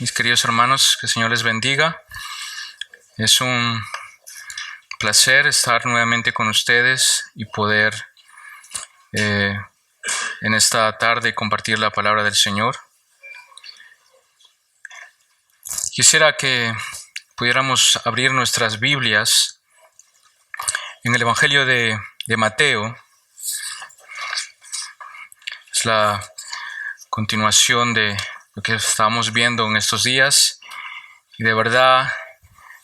mis queridos hermanos, que el Señor les bendiga. Es un placer estar nuevamente con ustedes y poder en esta tarde compartir la palabra del Señor. Quisiera que pudiéramos abrir nuestras Biblias en el Evangelio de Mateo. Es la continuación de lo que estamos viendo en estos días. Y de verdad,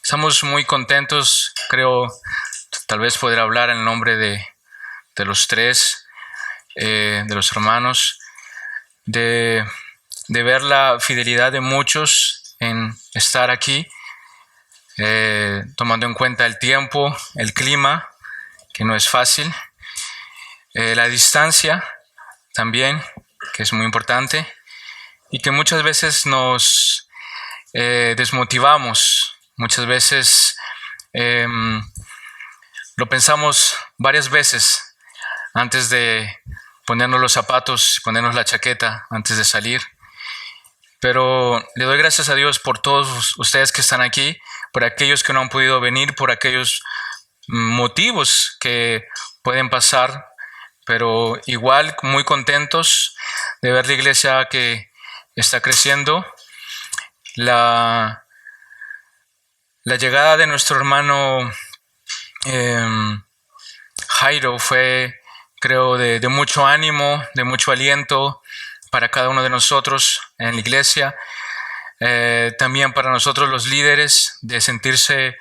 estamos muy contentos. Creo, tal vez poder hablar en nombre de los tres, de los hermanos, de ver la fidelidad de muchos en estar aquí, tomando en cuenta el tiempo, el clima, que no es fácil, la distancia también, que es muy importante, y que muchas veces nos desmotivamos, muchas veces lo pensamos varias veces antes de ponernos los zapatos, ponernos la chaqueta antes de salir. Pero le doy gracias a Dios por todos ustedes que están aquí, por aquellos que no han podido venir, por aquellos motivos que pueden pasar, pero igual muy contentos de ver la iglesia que está creciendo. La llegada de nuestro hermano Jairo fue, creo, de mucho ánimo, de mucho aliento para cada uno de nosotros en la iglesia. También para nosotros los líderes, de sentirse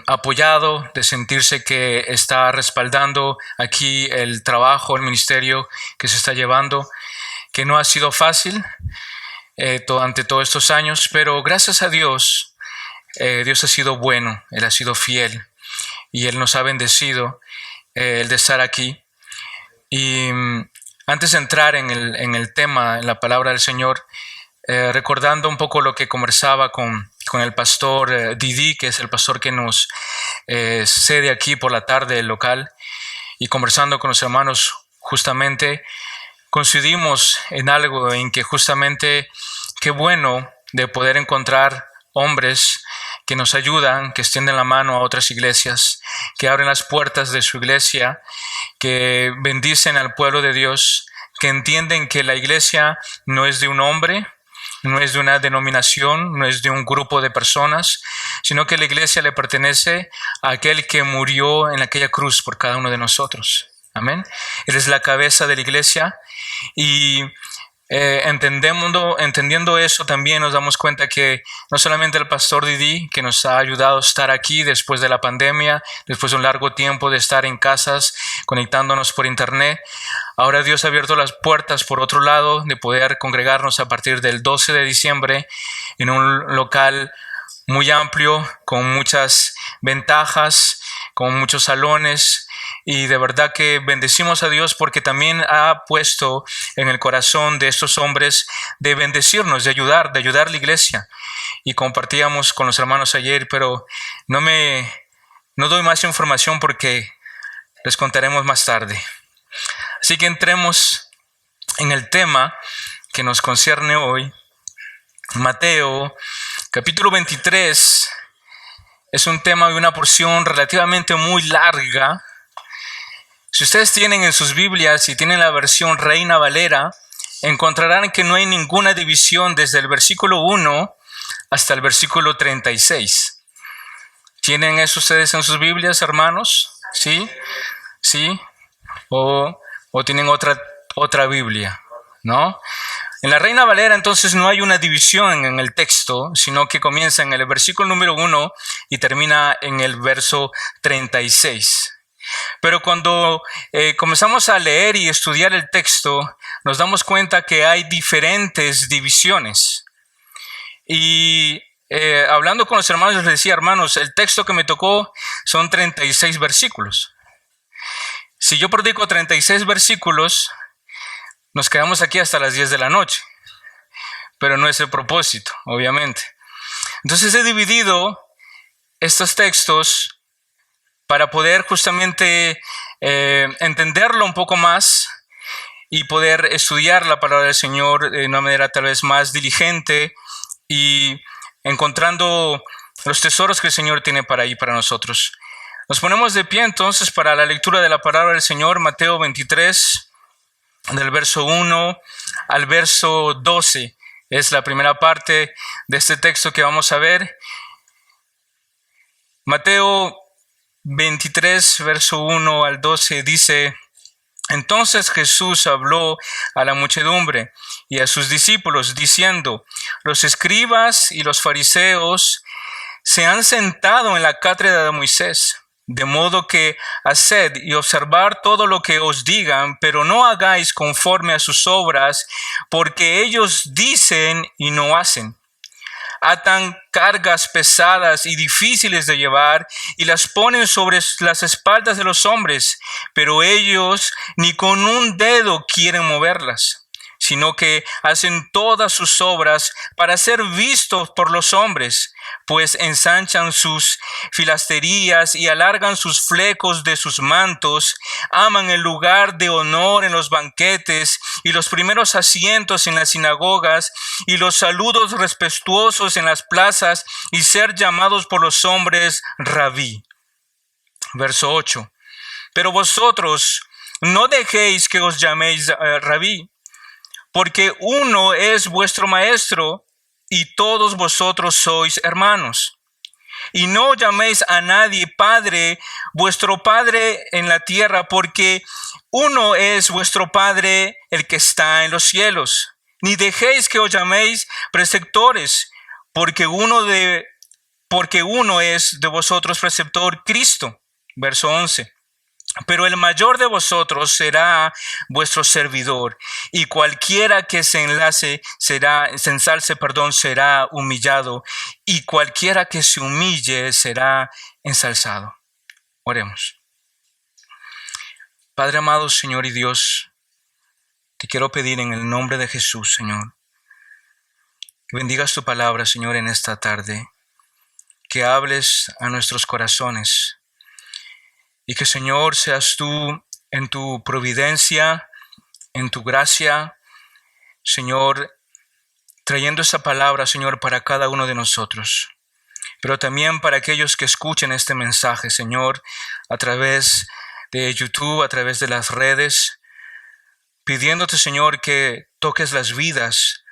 apoyado, de sentirse que está respaldando aquí el trabajo, el ministerio que se está llevando, que no ha sido fácil ante todos estos años, pero gracias a Dios, Dios ha sido bueno, Él ha sido fiel y Él nos ha bendecido el de estar aquí. Y antes de entrar en el tema, en la palabra del Señor, recordando un poco lo que conversaba con el pastor Didi, que es el pastor que nos cede aquí por la tarde el local, y conversando con los hermanos, justamente coincidimos en algo, en que justamente qué bueno de poder encontrar hombres que nos ayudan, que extienden la mano a otras iglesias, que abren las puertas de su iglesia, que bendicen al pueblo de Dios, que entienden que la iglesia no es de un hombre, no es de una denominación, no es de un grupo de personas, sino que la iglesia le pertenece a aquel que murió en aquella cruz por cada uno de nosotros. Amén. Él es la cabeza de la iglesia y entendiendo eso, también nos damos cuenta que no solamente el pastor Didi, que nos ha ayudado a estar aquí después de la pandemia, después de un largo tiempo de estar en casas, conectándonos por internet, ahora Dios ha abierto las puertas por otro lado de poder congregarnos a partir del 12 de diciembre en un local muy amplio, con muchas ventajas, con muchos salones. Y de verdad que bendecimos a Dios porque también ha puesto en el corazón de estos hombres de bendecirnos, de ayudar a la iglesia. Y compartíamos con los hermanos ayer, pero no doy más información porque les contaremos más tarde. Así que entremos en el tema que nos concierne hoy. Mateo, capítulo 23, es un tema de una porción relativamente muy larga. Si ustedes tienen en sus Biblias y tienen la versión Reina Valera, encontrarán que no hay ninguna división desde el versículo 1 hasta el versículo 36. ¿Tienen eso ustedes en sus Biblias, hermanos? ¿Sí? ¿Sí? ¿O tienen otra Biblia? ¿No? En la Reina Valera, entonces, no hay una división en el texto, sino que comienza en el versículo número 1 y termina en el verso 36. Pero cuando comenzamos a leer y estudiar el texto, nos damos cuenta que hay diferentes divisiones. Y hablando con los hermanos, les decía, hermanos, el texto que me tocó son 36 versículos. Si yo predico 36 versículos, nos quedamos aquí hasta las 10 de la noche. Pero no es el propósito, obviamente. Entonces he dividido estos textos para poder justamente entenderlo un poco más y poder estudiar la palabra del Señor de una manera tal vez más diligente y encontrando los tesoros que el Señor tiene para ahí para nosotros. Nos ponemos de pie entonces para la lectura de la palabra del Señor, Mateo 23, del verso 1 al verso 12. Es la primera parte de este texto que vamos a ver. Mateo 23, verso 1 al 12 dice: Entonces Jesús habló a la muchedumbre y a sus discípulos, diciendo: Los escribas y los fariseos se han sentado en la cátedra de Moisés, de modo que haced y observar todo lo que os digan, pero no hagáis conforme a sus obras, porque ellos dicen y no hacen. Atan cargas pesadas y difíciles de llevar y las ponen sobre las espaldas de los hombres, pero ellos ni con un dedo quieren moverlas, sino que hacen todas sus obras para ser vistos por los hombres, pues ensanchan sus filasterías y alargan sus flecos de sus mantos, aman el lugar de honor en los banquetes y los primeros asientos en las sinagogas y los saludos respetuosos en las plazas y ser llamados por los hombres rabí. Verso 8. Pero vosotros no dejéis que os llaméis rabí, porque uno es vuestro maestro y todos vosotros sois hermanos. Y no llaméis a nadie Padre, vuestro Padre en la tierra, porque uno es vuestro Padre, el que está en los cielos. Ni dejéis que os llaméis preceptores, porque uno es de vosotros preceptor, Cristo. Verso 11. Pero el mayor de vosotros será vuestro servidor, y cualquiera que se ensalce será humillado, y cualquiera que se humille será ensalzado. Oremos. Padre amado, Señor y Dios, te quiero pedir en el nombre de Jesús, Señor, que bendigas tu palabra, Señor, en esta tarde, que hables a nuestros corazones. Y que, Señor, seas tú en tu providencia, en tu gracia, Señor, trayendo esa palabra, Señor, para cada uno de nosotros. Pero también para aquellos que escuchen este mensaje, Señor, a través de YouTube, a través de las redes, pidiéndote, Señor, que toques las vidas,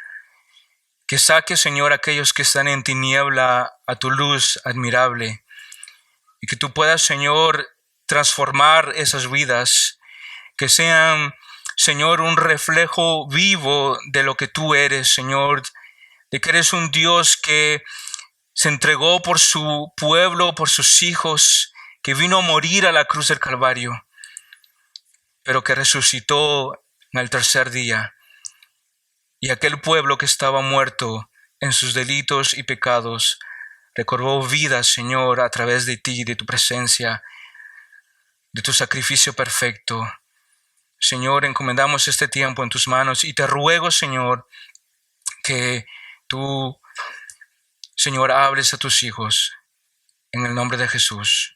que saques, Señor, a aquellos que están en tiniebla a tu luz admirable. Y que tú puedas, Señor, transformar esas vidas, que sean, Señor, un reflejo vivo de lo que tú eres, Señor, de que eres un Dios que se entregó por su pueblo, por sus hijos, que vino a morir a la cruz del Calvario, pero que resucitó en el tercer día. Y aquel pueblo que estaba muerto en sus delitos y pecados, recobró vida, Señor, a través de ti, de tu presencia, de tu sacrificio perfecto. Señor, encomendamos este tiempo en tus manos y te ruego, Señor, que tú, Señor, hables a tus hijos en el nombre de Jesús.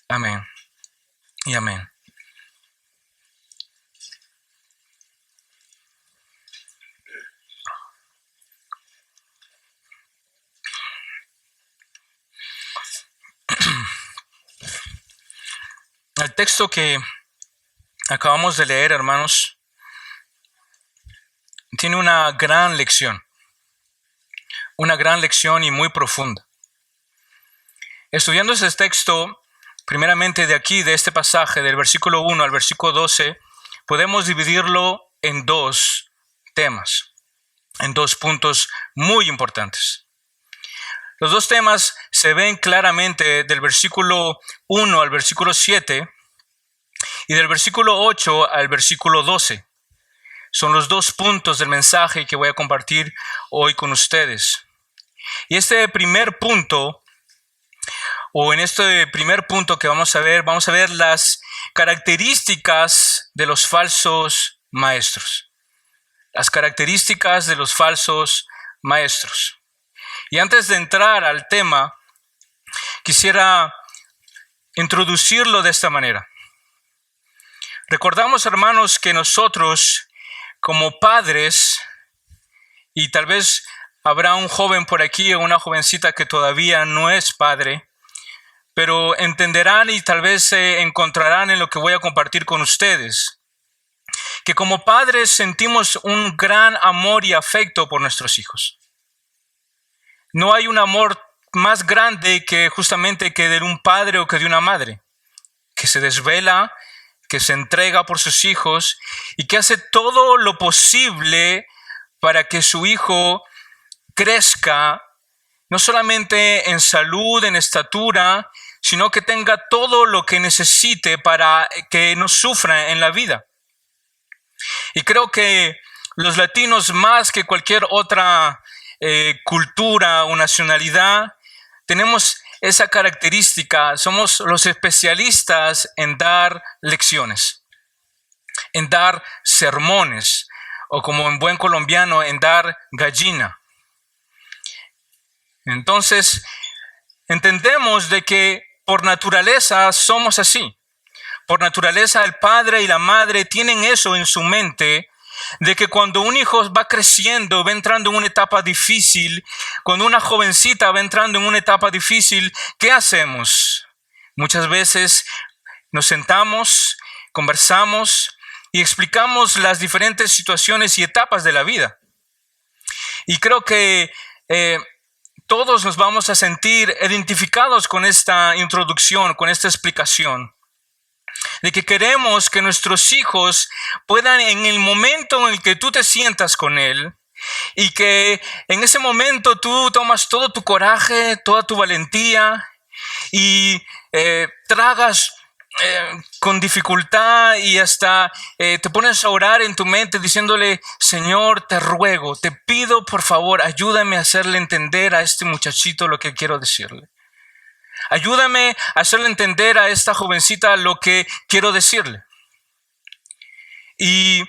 Amén y amén. El texto que acabamos de leer, hermanos, tiene una gran lección y muy profunda. Estudiando ese texto, primeramente de aquí, de este pasaje, del versículo 1 al versículo 12, podemos dividirlo en dos temas, en dos puntos muy importantes. Los dos temas se ven claramente del versículo 1 al versículo 7 y del versículo 8 al versículo 12. Son los dos puntos del mensaje que voy a compartir hoy con ustedes. Y este primer punto, o en este primer punto que vamos a ver las características de los falsos maestros. Las características de los falsos maestros. Y antes de entrar al tema, quisiera introducirlo de esta manera. Recordamos, hermanos, que nosotros como padres, y tal vez habrá un joven por aquí o una jovencita que todavía no es padre, pero entenderán y tal vez se encontrarán en lo que voy a compartir con ustedes, que como padres sentimos un gran amor y afecto por nuestros hijos. No hay un amor más grande que justamente que de un padre o que de una madre, que se desvela, que se entrega por sus hijos y que hace todo lo posible para que su hijo crezca, no solamente en salud, en estatura, sino que tenga todo lo que necesite para que no sufra en la vida. Y creo que los latinos, más que cualquier otra cultura o nacionalidad, tenemos esa característica. Somos los especialistas en dar lecciones, en dar sermones, o como en buen colombiano, en dar gallina. Entonces, entendemos de que por naturaleza somos así. Por naturaleza el padre y la madre tienen eso en su mente, de que cuando un hijo va creciendo, va entrando en una etapa difícil, cuando una jovencita va entrando en una etapa difícil, ¿qué hacemos? Muchas veces nos sentamos, conversamos y explicamos las diferentes situaciones y etapas de la vida. Y creo que todos nos vamos a sentir identificados con esta introducción, con esta explicación, de que queremos que nuestros hijos puedan, en el momento en el que tú te sientas con él, y que en ese momento tú tomas todo tu coraje, toda tu valentía y tragas con dificultad y hasta te pones a orar en tu mente diciéndole: Señor, te ruego, te pido por favor, ayúdame a hacerle entender a este muchachito lo que quiero decirle. Ayúdame a hacerle entender a esta jovencita lo que quiero decirle. Y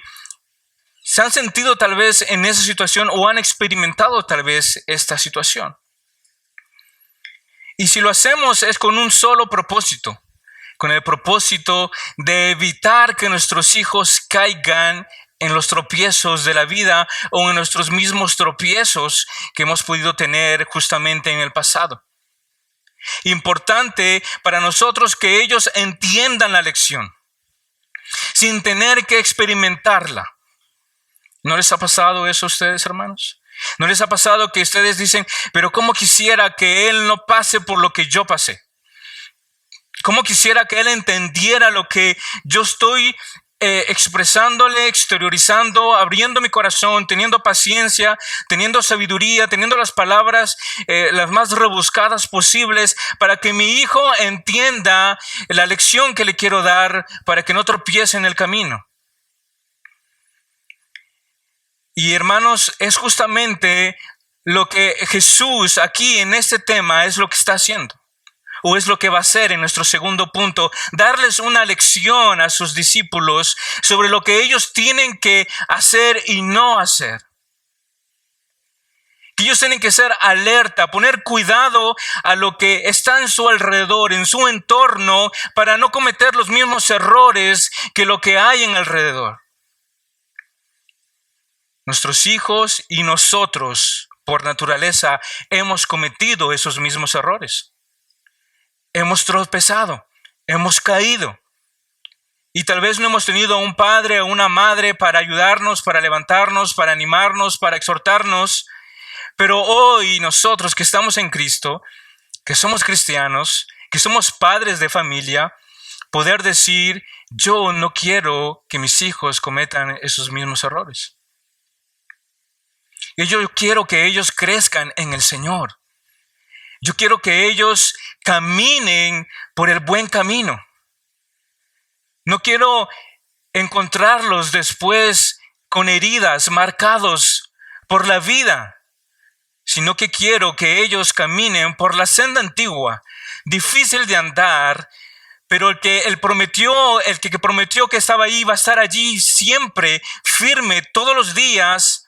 se han sentido tal vez en esa situación o han experimentado tal vez esta situación. Y si lo hacemos es con un solo propósito, con el propósito de evitar que nuestros hijos caigan en los tropiezos de la vida o en nuestros mismos tropiezos que hemos podido tener justamente en el pasado. Importante para nosotros que ellos entiendan la lección sin tener que experimentarla. ¿No les ha pasado eso a ustedes, hermanos? ¿No les ha pasado que ustedes dicen: pero cómo quisiera que él no pase por lo que yo pasé? ¿Cómo quisiera que él entendiera lo que yo estoy expresándole, exteriorizando, abriendo mi corazón, teniendo paciencia, teniendo sabiduría, teniendo las palabras las más rebuscadas posibles para que mi hijo entienda la lección que le quiero dar para que no tropiece en el camino? Y hermanos, es justamente lo que Jesús aquí en este tema es lo que está haciendo. O es lo que va a hacer en nuestro segundo punto: darles una lección a sus discípulos sobre lo que ellos tienen que hacer y no hacer. Que ellos tienen que ser alerta, poner cuidado a lo que está en su alrededor, en su entorno, para no cometer los mismos errores que lo que hay en alrededor. Nuestros hijos y nosotros, por naturaleza, hemos cometido esos mismos errores. Hemos tropezado, hemos caído. Y tal vez no hemos tenido un padre o una madre para ayudarnos, para levantarnos, para animarnos, para exhortarnos. Pero hoy nosotros que estamos en Cristo, que somos cristianos, que somos padres de familia, poder decir: yo no quiero que mis hijos cometan esos mismos errores. Y yo quiero que ellos crezcan en el Señor. Yo quiero que ellos caminen por el buen camino. No quiero encontrarlos después con heridas, marcados por la vida, sino que quiero que ellos caminen por la senda antigua, difícil de andar, pero el que prometió que estaba ahí va a estar allí siempre, firme, todos los días,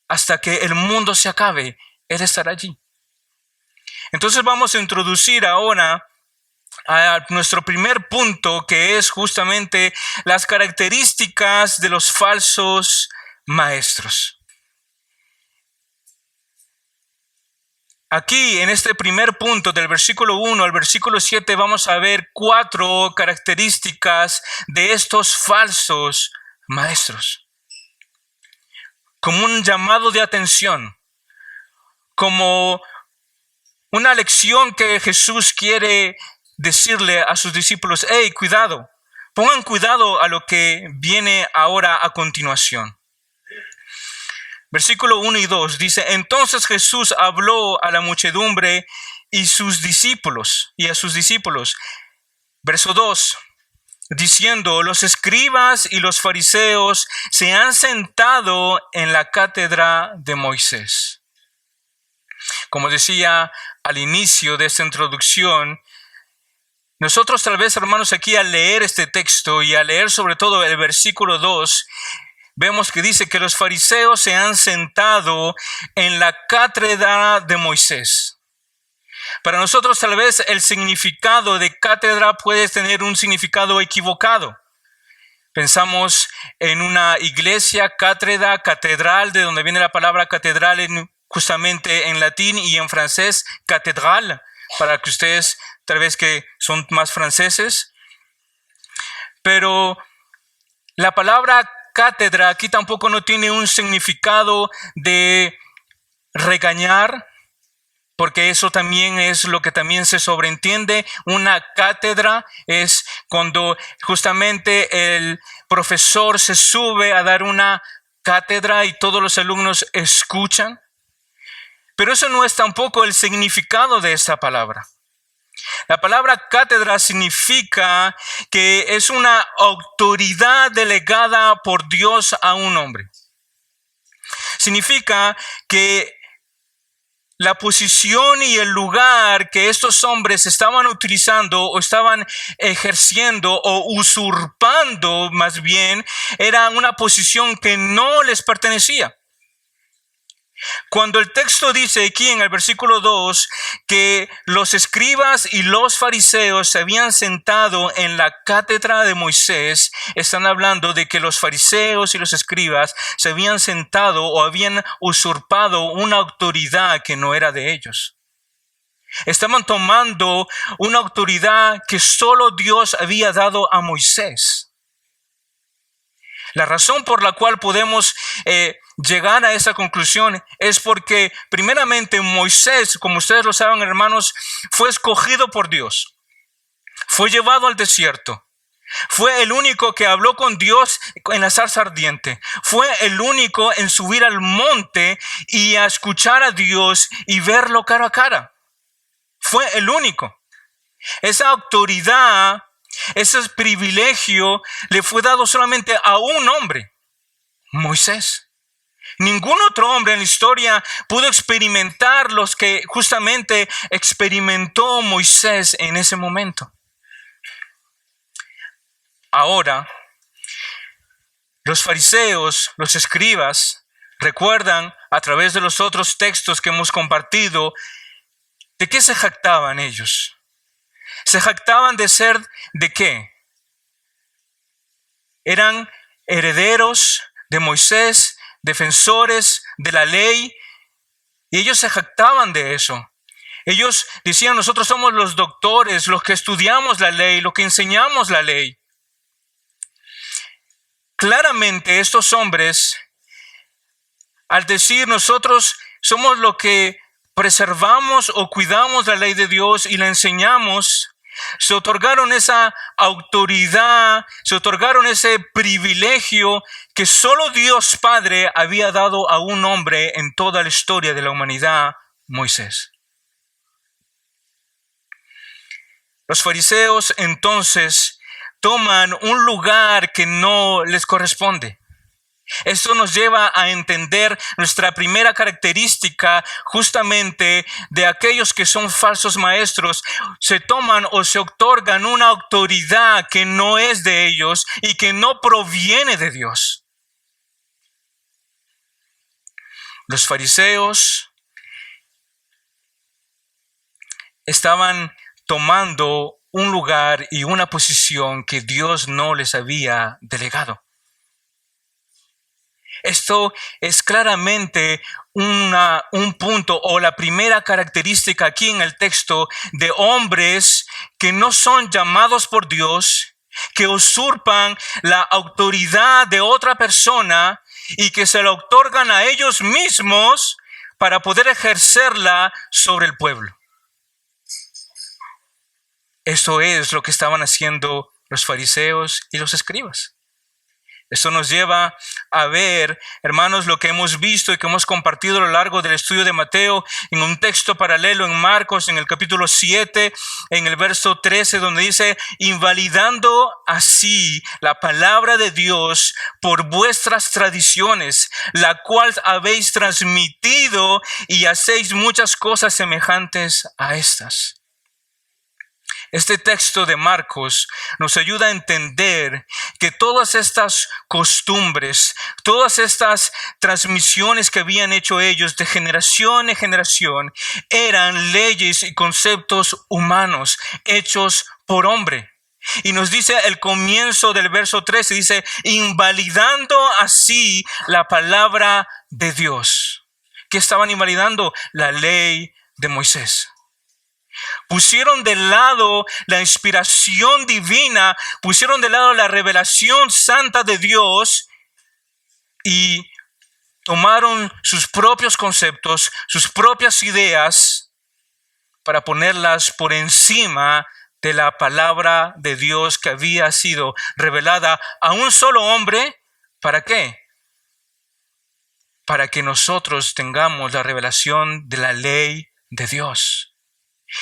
hasta que el mundo se acabe. Él estará allí. Entonces vamos a introducir ahora a nuestro primer punto, que es justamente las características de los falsos maestros. Aquí, en este primer punto, del versículo 1 al versículo 7, vamos a ver 4 características de estos falsos maestros. Como un llamado de atención, como una lección que Jesús quiere decirle a sus discípulos: hey, cuidado, pongan cuidado a lo que viene ahora a continuación. Versículo 1 y 2 dice: entonces Jesús habló a la muchedumbre y a sus discípulos. Verso 2, diciendo: los escribas y los fariseos se han sentado en la cátedra de Moisés. Como decía al inicio de esta introducción, nosotros tal vez, hermanos, aquí al leer este texto y al leer sobre todo el versículo 2, vemos que dice que los fariseos se han sentado en la cátedra de Moisés. Para nosotros tal vez el significado de cátedra puede tener un significado equivocado. Pensamos en una iglesia, cátedra, catedral, de donde viene la palabra catedral justamente en latín, y en francés catedral, para que ustedes tal vez que son más franceses. Pero la palabra cátedra aquí tampoco no tiene un significado de regañar, porque eso también es lo que también se sobreentiende. Una cátedra es cuando justamente el profesor se sube a dar una cátedra y todos los alumnos escuchan. Pero eso no es tampoco el significado de esa palabra. La palabra cátedra significa que es una autoridad delegada por Dios a un hombre. Significa que la posición y el lugar que estos hombres estaban utilizando o estaban ejerciendo o usurpando, más bien, era una posición que no les pertenecía. Cuando el texto dice aquí en el versículo 2 que los escribas y los fariseos se habían sentado en la cátedra de Moisés, están hablando de que los fariseos y los escribas se habían sentado o habían usurpado una autoridad que no era de ellos. Estaban tomando una autoridad que solo Dios había dado a Moisés. La razón por la cual podemos llegar a esa conclusión es porque primeramente Moisés, como ustedes lo saben, hermanos, fue escogido por Dios. Fue llevado al desierto. Fue el único que habló con Dios en la zarza ardiente. Fue el único en subir al monte y a escuchar a Dios y verlo cara a cara. Fue el único. Esa autoridad, ese privilegio le fue dado solamente a un hombre, Moisés. Ningún otro hombre en la historia pudo experimentar los que justamente experimentó Moisés en ese momento. Ahora, los fariseos, los escribas, recuerdan a través de los otros textos que hemos compartido, ¿de qué se jactaban ellos? ¿Se jactaban de ser de qué? Eran herederos de Moisés, defensores de la ley, y ellos se jactaban de eso. Ellos decían: nosotros somos los doctores, los que estudiamos la ley, los que enseñamos la ley. Claramente estos hombres, al decir nosotros somos los que preservamos o cuidamos la ley de Dios y la enseñamos, se otorgaron esa autoridad, se otorgaron ese privilegio que solo Dios Padre había dado a un hombre en toda la historia de la humanidad, Moisés. Los fariseos entonces toman un lugar que no les corresponde. Esto nos lleva a entender nuestra primera característica justamente de aquellos que son falsos maestros. Se toman o se otorgan una autoridad que no es de ellos y que no proviene de Dios. Los fariseos estaban tomando un lugar y una posición que Dios no les había delegado. Esto es claramente un punto o la primera característica aquí en el texto de hombres que no son llamados por Dios, que usurpan la autoridad de otra persona y que se la otorgan a ellos mismos para poder ejercerla sobre el pueblo. Eso es lo que estaban haciendo los fariseos y los escribas. Esto nos lleva a ver, hermanos, lo que hemos visto y que hemos compartido a lo largo del estudio de Mateo en un texto paralelo en Marcos, en el capítulo 7, en el verso 13, donde dice, invalidando así la palabra de Dios por vuestras tradiciones, la cual habéis transmitido y hacéis muchas cosas semejantes a estas. Este texto de Marcos nos ayuda a entender que todas estas costumbres, todas estas transmisiones que habían hecho ellos de generación en generación, eran leyes y conceptos humanos hechos por hombre. Y nos dice el comienzo del verso 13, dice, invalidando así la palabra de Dios. ¿Qué estaban invalidando? La ley de Moisés. Pusieron de lado la inspiración divina, pusieron de lado la revelación santa de Dios y tomaron sus propios conceptos, sus propias ideas para ponerlas por encima de la palabra de Dios que había sido revelada a un solo hombre. ¿Para qué? Para que nosotros tengamos la revelación de la ley de Dios.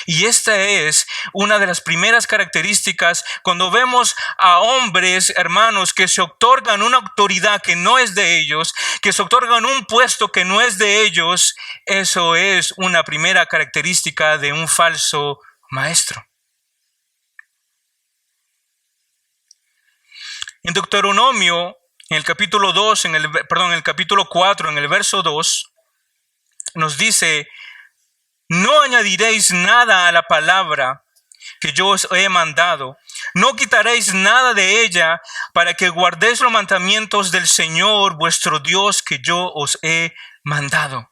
Y esta es una de las primeras características cuando vemos a hombres, hermanos, que se otorgan una autoridad que no es de ellos, que se otorgan un puesto que no es de ellos. Eso es una primera característica de un falso maestro. En Deuteronomio, en el capítulo 2, en el capítulo 4, en el verso 2, nos dice, no añadiréis nada a la palabra que yo os he mandado. No quitaréis nada de ella para que guardéis los mandamientos del Señor vuestro Dios que yo os he mandado.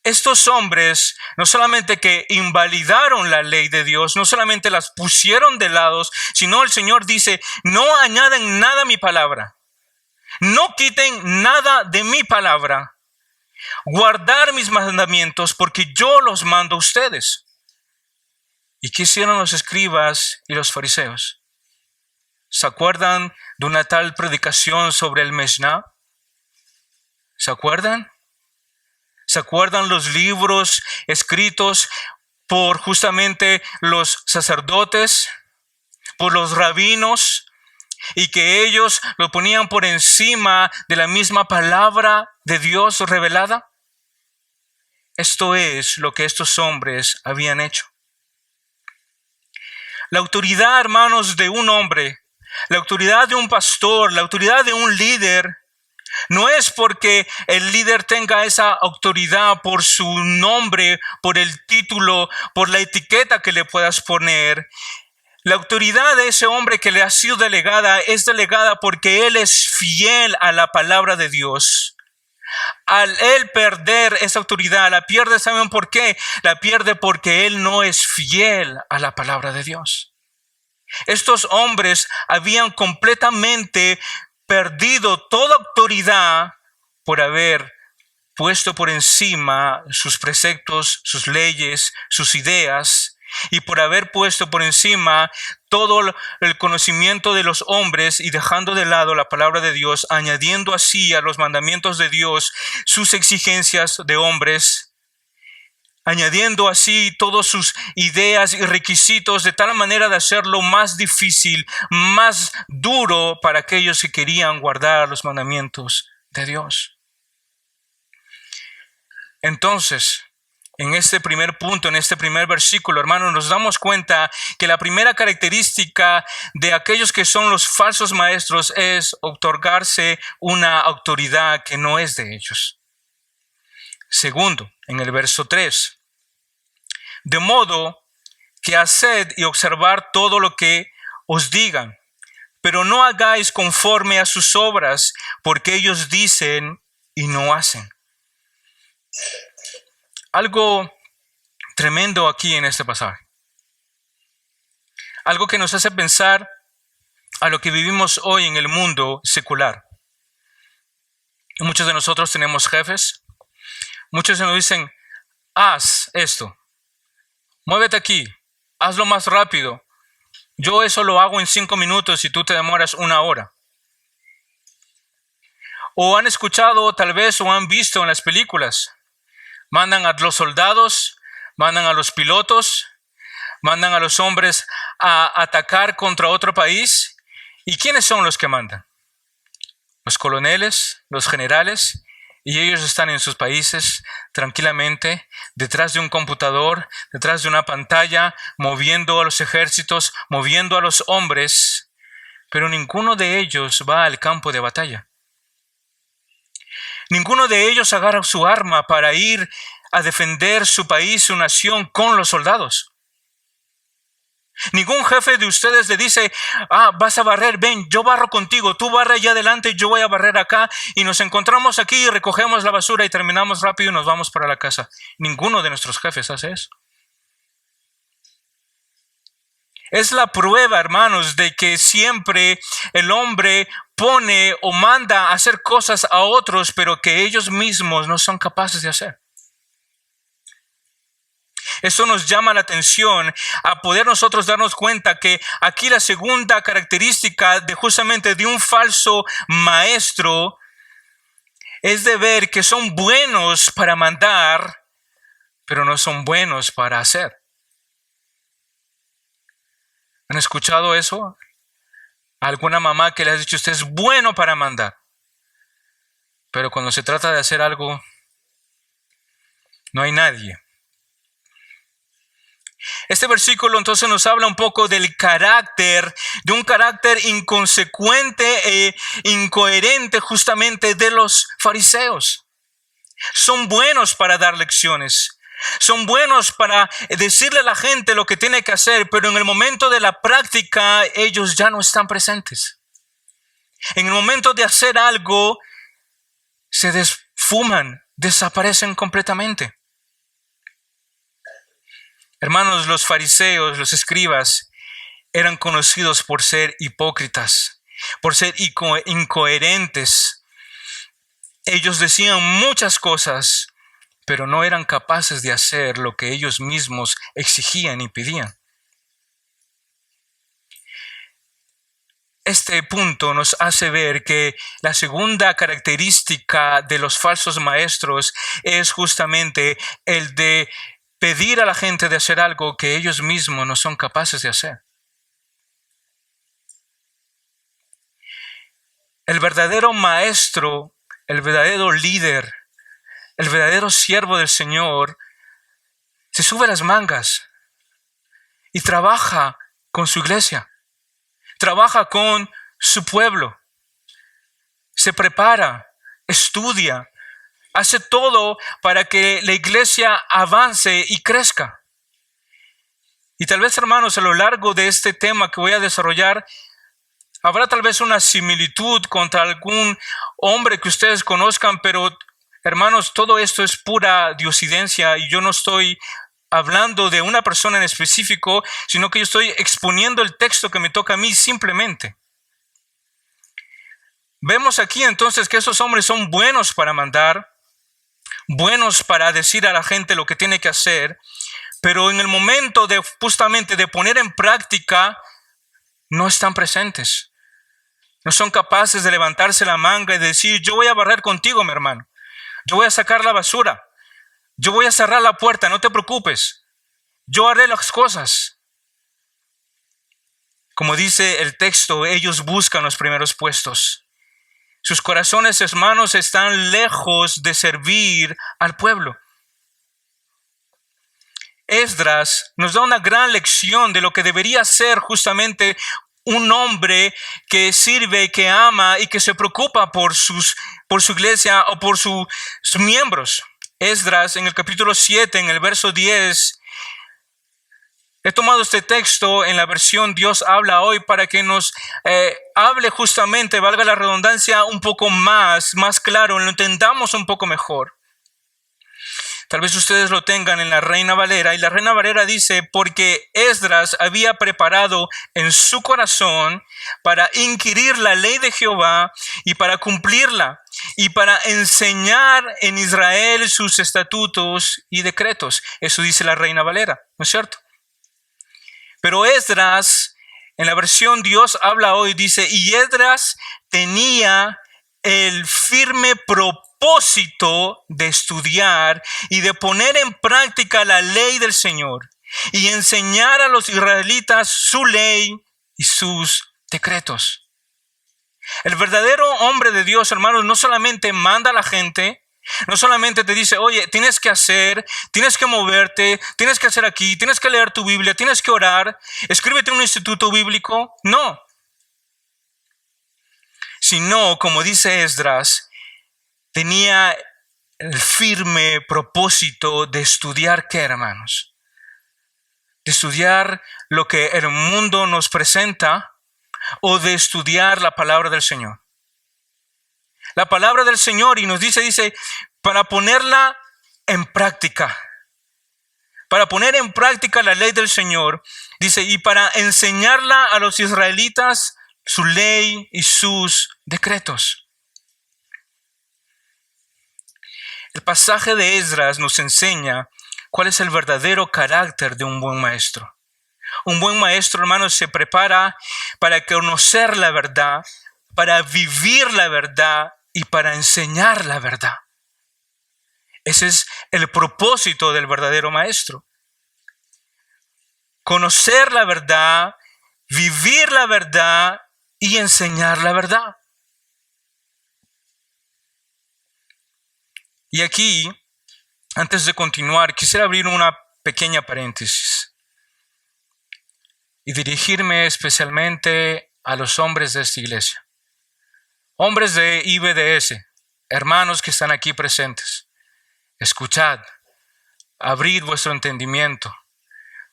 Estos hombres no solamente que invalidaron la ley de Dios, no solamente las pusieron de lado, sino el Señor dice, no añaden nada a mi palabra. No quiten nada de mi palabra. Guardar mis mandamientos porque yo los mando a ustedes. ¿Y qué hicieron los escribas y los fariseos? ¿Se acuerdan de una tal predicación sobre el Mishnah? ¿Se acuerdan? ¿Se acuerdan los libros escritos por justamente los sacerdotes, por los rabinos, y que ellos lo ponían por encima de la misma palabra de Dios revelada? Esto es lo que estos hombres habían hecho. La autoridad, hermanos, de un hombre, la autoridad de un pastor, la autoridad de un líder, no es porque el líder tenga esa autoridad por su nombre, por el título, por la etiqueta que le puedas poner. La autoridad de ese hombre que le ha sido delegada es delegada porque él es fiel a la palabra de Dios. Al él perder esa autoridad, la pierde, ¿saben por qué? La pierde porque él no es fiel a la palabra de Dios. Estos hombres habían completamente perdido toda autoridad por haber puesto por encima sus preceptos, sus leyes, sus ideas, y por haber puesto por encima todo el conocimiento de los hombres y dejando de lado la palabra de Dios, añadiendo así a los mandamientos de Dios sus exigencias de hombres, añadiendo así todas sus ideas y requisitos de tal manera de hacerlo más difícil, más duro para aquellos que querían guardar los mandamientos de Dios. Entonces, en este primer punto, en este primer versículo, hermanos, nos damos cuenta que la primera característica de aquellos que son los falsos maestros es otorgarse una autoridad que no es de ellos. Segundo, en el verso 3, de modo que haced y observar todo lo que os digan, pero no hagáis conforme a sus obras, porque ellos dicen y no hacen. Algo tremendo aquí en este pasaje. Algo que nos hace pensar a lo que vivimos hoy en el mundo secular. Muchos de nosotros tenemos jefes. Muchos nos dicen, haz esto, muévete aquí, hazlo más rápido. Yo eso lo hago en 5 minutos y tú te demoras 1 hora. O han escuchado tal vez o han visto en las películas. Mandan a los soldados, mandan a los pilotos, mandan a los hombres a atacar contra otro país. ¿Y quiénes son los que mandan? Los coroneles, los generales, y ellos están en sus países tranquilamente, detrás de un computador, detrás de una pantalla, moviendo a los ejércitos, moviendo a los hombres, pero ninguno de ellos va al campo de batalla. Ninguno de ellos agarra su arma para ir a defender su país, su nación con los soldados. Ningún jefe de ustedes le dice, vas a barrer, ven, yo barro contigo, tú barra allá adelante, yo voy a barrer acá y nos encontramos aquí y recogemos la basura y terminamos rápido y nos vamos para la casa. Ninguno de nuestros jefes hace eso. Es la prueba, hermanos, de que siempre el hombre pone o manda a hacer cosas a otros, pero que ellos mismos no son capaces de hacer. Esto nos llama la atención a poder nosotros darnos cuenta que aquí la segunda característica de justamente de un falso maestro es de ver que son buenos para mandar, pero no son buenos para hacer. ¿Han escuchado eso? ¿Alguna mamá que le ha dicho usted es bueno para mandar, pero cuando se trata de hacer algo no hay nadie? Este versículo entonces nos habla un poco del carácter, de un carácter inconsecuente e incoherente justamente de los fariseos. Son buenos para dar lecciones, son buenos para decirle a la gente lo que tiene que hacer, pero en el momento de la práctica ellos ya no están presentes. En el momento de hacer algo se desfuman, desaparecen completamente. Hermanos, los fariseos, los escribas, eran conocidos por ser hipócritas, por ser incoherentes. Ellos decían muchas cosas, pero no eran capaces de hacer lo que ellos mismos exigían y pedían. Este punto nos hace ver que la segunda característica de los falsos maestros es justamente el de pedir a la gente de hacer algo que ellos mismos no son capaces de hacer. El verdadero maestro, el verdadero líder, el verdadero siervo del Señor, se sube las mangas y trabaja con su iglesia, trabaja con su pueblo, se prepara, estudia, hace todo para que la iglesia avance y crezca. Y tal vez, hermanos, a lo largo de este tema que voy a desarrollar, habrá tal vez una similitud contra algún hombre que ustedes conozcan, pero, hermanos, todo esto es pura diosidencia y yo no estoy hablando de una persona en específico, sino que yo estoy exponiendo el texto que me toca a mí simplemente. Vemos aquí entonces que esos hombres son buenos para mandar, buenos para decir a la gente lo que tiene que hacer, pero en el momento de justamente de poner en práctica, no están presentes. No son capaces de levantarse la manga y decir, yo voy a barrer contigo, mi hermano. Yo voy a sacar la basura. Yo voy a cerrar la puerta, no te preocupes. Yo haré las cosas. Como dice el texto, ellos buscan los primeros puestos. Sus corazones, hermanos, están lejos de servir al pueblo. Esdras nos da una gran lección de lo que debería ser justamente un hombre que sirve, que ama y que se preocupa por su iglesia o por sus miembros. Esdras en el capítulo 7, en el verso 10, He tomado este texto en la versión Dios habla hoy para que nos hable justamente, valga la redundancia, un poco más claro, lo entendamos un poco mejor. Tal vez ustedes lo tengan en la Reina Valera, y la Reina Valera dice, porque Esdras había preparado en su corazón para inquirir la ley de Jehová y para cumplirla, y para enseñar en Israel sus estatutos y decretos. Eso dice la Reina Valera, ¿no es cierto? Pero Esdras, en la versión Dios habla hoy, dice, y Esdras tenía el firme propósito de estudiar y de poner en práctica la ley del Señor y enseñar a los israelitas su ley y sus decretos. El verdadero hombre de Dios, hermanos, no solamente manda a la gente, no solamente te dice, oye, tienes que hacer, tienes que moverte, tienes que hacer aquí, tienes que leer tu Biblia, tienes que orar, escríbete en un instituto bíblico. No. Sino, como dice Esdras, tenía el firme propósito de estudiar, ¿qué, hermanos? De estudiar lo que el mundo nos presenta o de estudiar la palabra del Señor. La palabra del Señor, y nos dice, para ponerla en práctica. Para poner en práctica la ley del Señor, dice, y para enseñarla a los israelitas su ley y sus decretos. El pasaje de Esdras nos enseña cuál es el verdadero carácter de un buen maestro. Un buen maestro, hermanos, se prepara para conocer la verdad, para vivir la verdad y para enseñar la verdad. Ese es el propósito del verdadero maestro. Conocer la verdad, vivir la verdad y enseñar la verdad. Y aquí, antes de continuar, quisiera abrir una pequeña paréntesis y dirigirme especialmente a los hombres de esta iglesia. Hombres de IBDS, hermanos que están aquí presentes, escuchad, abrid vuestro entendimiento.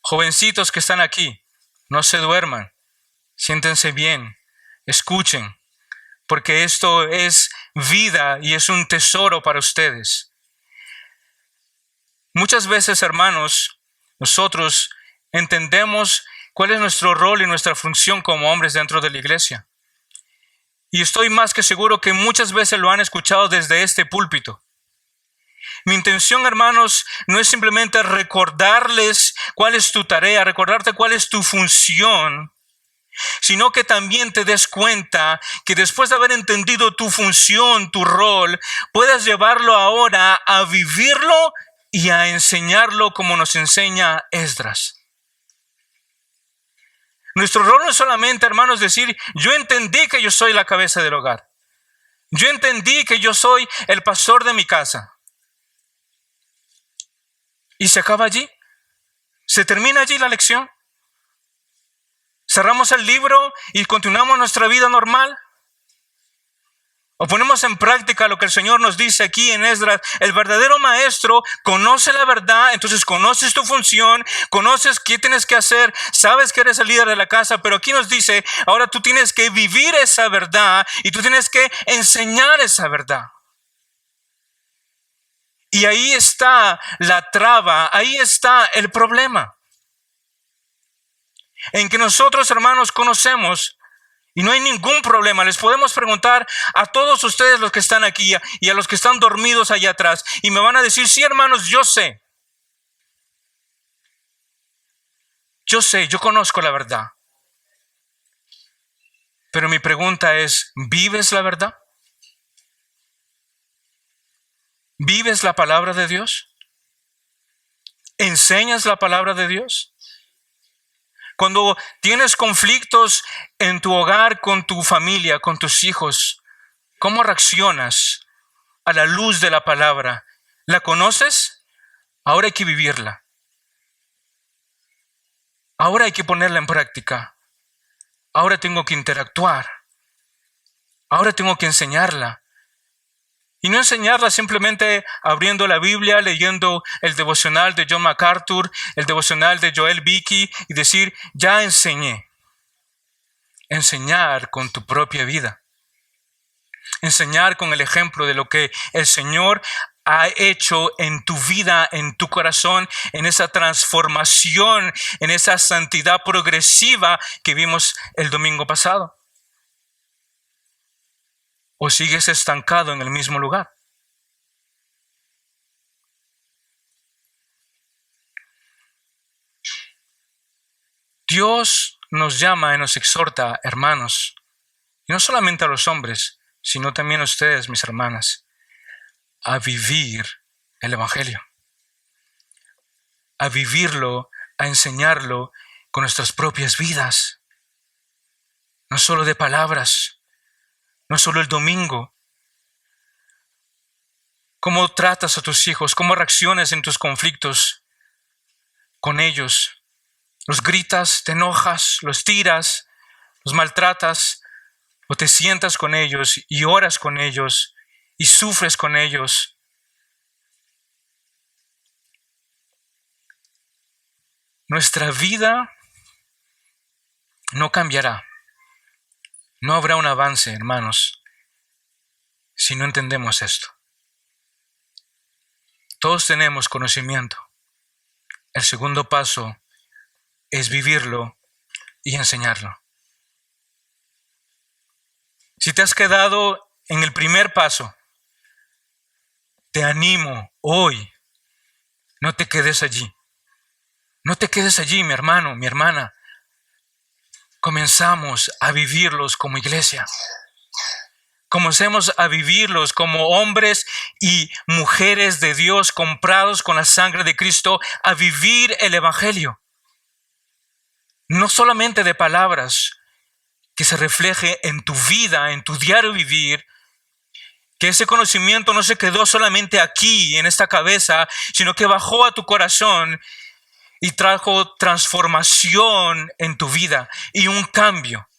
Jovencitos que están aquí, no se duerman, siéntense bien, escuchen, porque esto es vida y es un tesoro para ustedes. Muchas veces, hermanos, nosotros entendemos cuál es nuestro rol y nuestra función como hombres dentro de la iglesia. Y estoy más que seguro que muchas veces lo han escuchado desde este púlpito. Mi intención, hermanos, no es simplemente recordarles cuál es tu tarea, recordarte cuál es tu función, sino que también te des cuenta que después de haber entendido tu función, tu rol, puedas llevarlo ahora a vivirlo y a enseñarlo como nos enseña Esdras. Nuestro rol no es solamente, hermanos, decir, yo entendí que yo soy la cabeza del hogar. Yo entendí que yo soy el pastor de mi casa. ¿Y se acaba allí? ¿Se termina allí la lección? ¿Cerramos el libro y continuamos nuestra vida normal? ¿O ponemos en práctica lo que el Señor nos dice aquí en Esdras? El verdadero maestro conoce la verdad, entonces conoces tu función, conoces qué tienes que hacer, sabes que eres el líder de la casa, pero aquí nos dice, ahora tú tienes que vivir esa verdad y tú tienes que enseñar esa verdad. Y ahí está la traba, ahí está el problema. En que nosotros, hermanos, conocemos. Y no hay ningún problema. Les podemos preguntar a todos ustedes los que están aquí y a los que están dormidos allá atrás. Y me van a decir, sí, hermanos, yo sé. Yo conozco la verdad. Pero mi pregunta es, ¿vives la verdad? ¿Vives la palabra de Dios? ¿Enseñas la palabra de Dios? Cuando tienes conflictos en tu hogar, con tu familia, con tus hijos, ¿cómo reaccionas a la luz de la palabra? ¿La conoces? Ahora hay que vivirla. Ahora hay que ponerla en práctica. Ahora tengo que interactuar. Ahora tengo que enseñarla. Y no enseñarla simplemente abriendo la Biblia, leyendo el devocional de John MacArthur, el devocional de Joel Beeke y decir, ya enseñé. Enseñar con tu propia vida. Enseñar con el ejemplo de lo que el Señor ha hecho en tu vida, en tu corazón, en esa transformación, en esa santidad progresiva que vimos el domingo pasado. ¿O sigues estancado en el mismo lugar? Dios nos llama y nos exhorta, hermanos, y no solamente a los hombres, sino también a ustedes, mis hermanas, a vivir el Evangelio, a vivirlo, a enseñarlo con nuestras propias vidas, no solo de palabras, no solo el domingo. ¿Cómo tratas a tus hijos? ¿Cómo reaccionas en tus conflictos con ellos? ¿Los gritas, te enojas, los tiras, los maltratas? ¿O te sientas con ellos y oras con ellos y sufres con ellos? Nuestra vida no cambiará. No habrá un avance, hermanos, si no entendemos esto. Todos tenemos conocimiento. El segundo paso es vivirlo y enseñarlo. Si te has quedado en el primer paso, te animo hoy, no te quedes allí. No te quedes allí, mi hermano, mi hermana. Comenzamos a vivirlos como iglesia. Comencemos a vivirlos como hombres y mujeres de Dios comprados con la sangre de Cristo, a vivir el Evangelio. No solamente de palabras, que se refleje en tu vida, en tu diario vivir, que ese conocimiento no se quedó solamente aquí, en esta cabeza, sino que bajó a tu corazón y trajo transformación en tu vida y un cambio.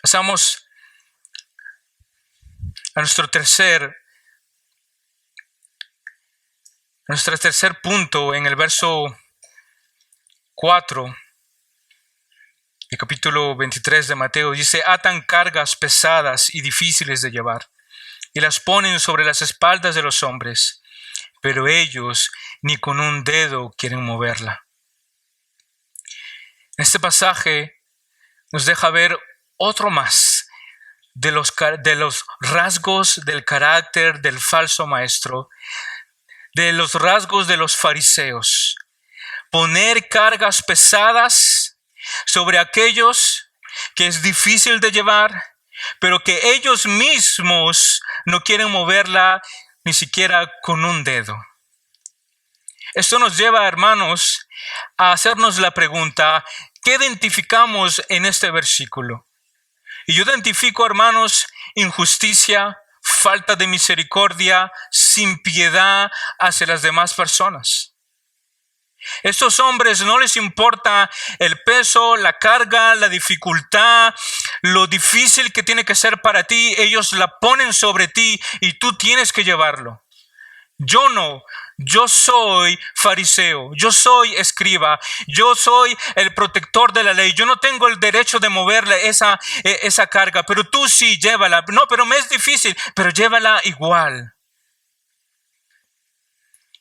Pasamos a nuestro tercer punto en el verso 4, el capítulo 23 de Mateo. Dice, atan cargas pesadas y difíciles de llevar y las ponen sobre las espaldas de los hombres, pero ellos ni con un dedo quieren moverla. Este pasaje nos deja ver otro más de los rasgos del carácter del falso maestro, de los rasgos de los fariseos. Poner cargas pesadas sobre aquellos que es difícil de llevar, pero que ellos mismos no quieren moverla ni siquiera con un dedo. Esto nos lleva, hermanos, a hacernos la pregunta, ¿qué identificamos en este versículo? Y yo identifico, hermanos, injusticia, falta de misericordia, sin piedad hacia las demás personas. Estos hombres no les importa el peso, la carga, la dificultad, lo difícil que tiene que ser para ti. Ellos la ponen sobre ti y tú tienes que llevarlo. Yo no. Yo soy fariseo, yo soy escriba, yo soy el protector de la ley. Yo no tengo el derecho de moverle esa carga, pero tú sí, llévala. No, pero me es difícil, pero llévala igual.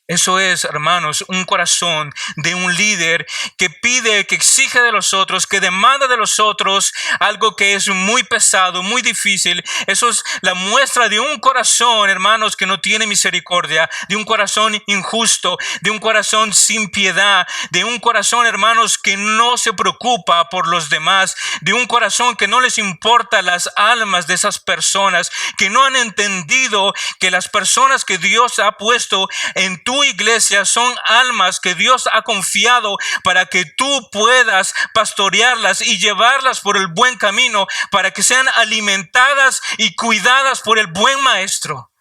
Eso es, hermanos, un corazón de un líder que pide, que exige de los otros, que demanda de los otros algo que es muy pesado, muy difícil. Eso es la muestra de un corazón, hermanos, que no tiene misericordia, de un corazón injusto, de un corazón sin piedad, de un corazón, hermanos, que no se preocupa por los demás, de un corazón que no les importa las almas de esas personas, que no han entendido que las personas que Dios ha puesto en tu iglesia son almas que Dios ha confiado para que tú puedas pastorearlas y llevarlas por el buen camino, para que sean alimentadas y cuidadas por el buen maestro.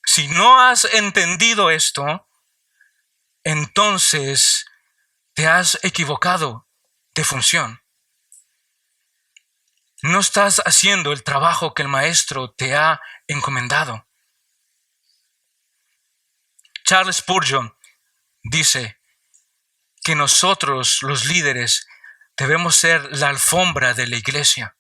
Si no has entendido esto, entonces te has equivocado de función. No estás haciendo el trabajo que el maestro te ha encomendado. Charles Spurgeon dice que nosotros, los líderes, debemos ser la alfombra de la iglesia.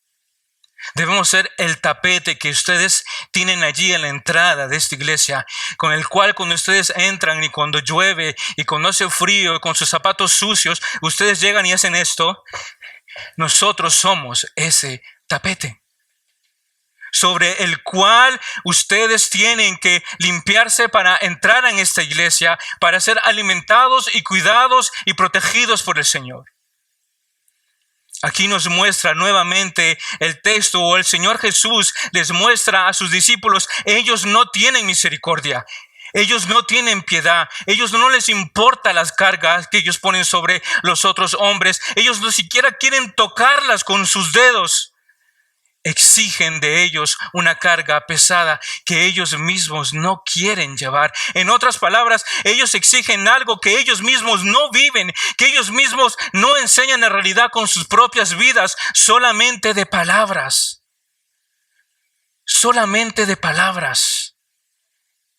Debemos ser el tapete que ustedes tienen allí en la entrada de esta iglesia, con el cual cuando ustedes entran y cuando llueve y cuando hace frío y con sus zapatos sucios, ustedes llegan y hacen esto. Nosotros somos ese tapete sobre el cual ustedes tienen que limpiarse para entrar en esta iglesia, para ser alimentados y cuidados y protegidos por el Señor. Aquí nos muestra nuevamente el texto, o el Señor Jesús les muestra a sus discípulos, ellos no tienen misericordia. Ellos no tienen piedad. Ellos no les importa las cargas que ellos ponen sobre los otros hombres. Ellos no siquiera quieren tocarlas con sus dedos. Exigen de ellos una carga pesada que ellos mismos no quieren llevar. En otras palabras, ellos exigen algo que ellos mismos no viven, que ellos mismos no enseñan en realidad con sus propias vidas, solamente de palabras. Solamente de palabras.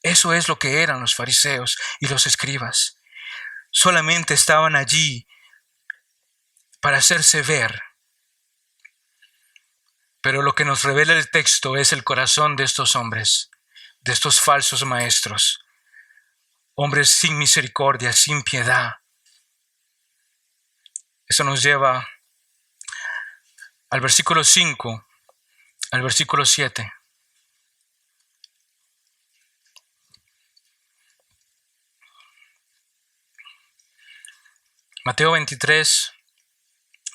Eso es lo que eran los fariseos y los escribas. Solamente estaban allí para hacerse ver. Pero lo que nos revela el texto es el corazón de estos hombres, de estos falsos maestros. Hombres sin misericordia, sin piedad. Eso nos lleva al versículo 5, al versículo 7. Mateo 23,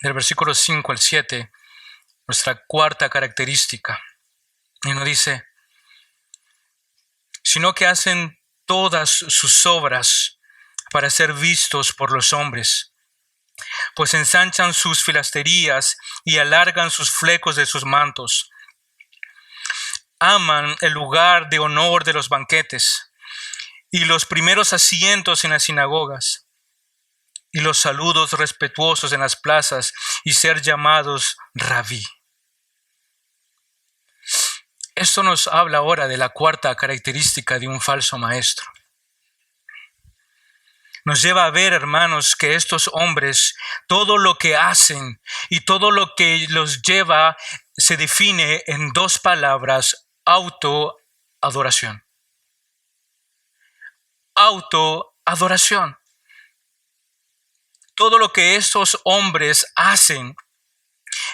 del versículo 5 al 7. Nuestra cuarta característica. Y nos dice, sino que hacen todas sus obras para ser vistos por los hombres, pues ensanchan sus filasterías y alargan sus flecos de sus mantos. Aman el lugar de honor de los banquetes y los primeros asientos en las sinagogas y los saludos respetuosos en las plazas y ser llamados rabí. Esto nos habla ahora de la cuarta característica de un falso maestro. Nos lleva a ver, hermanos, que estos hombres, todo lo que hacen y todo lo que los lleva se define en dos palabras: autoadoración. Autoadoración. Todo lo que estos hombres hacen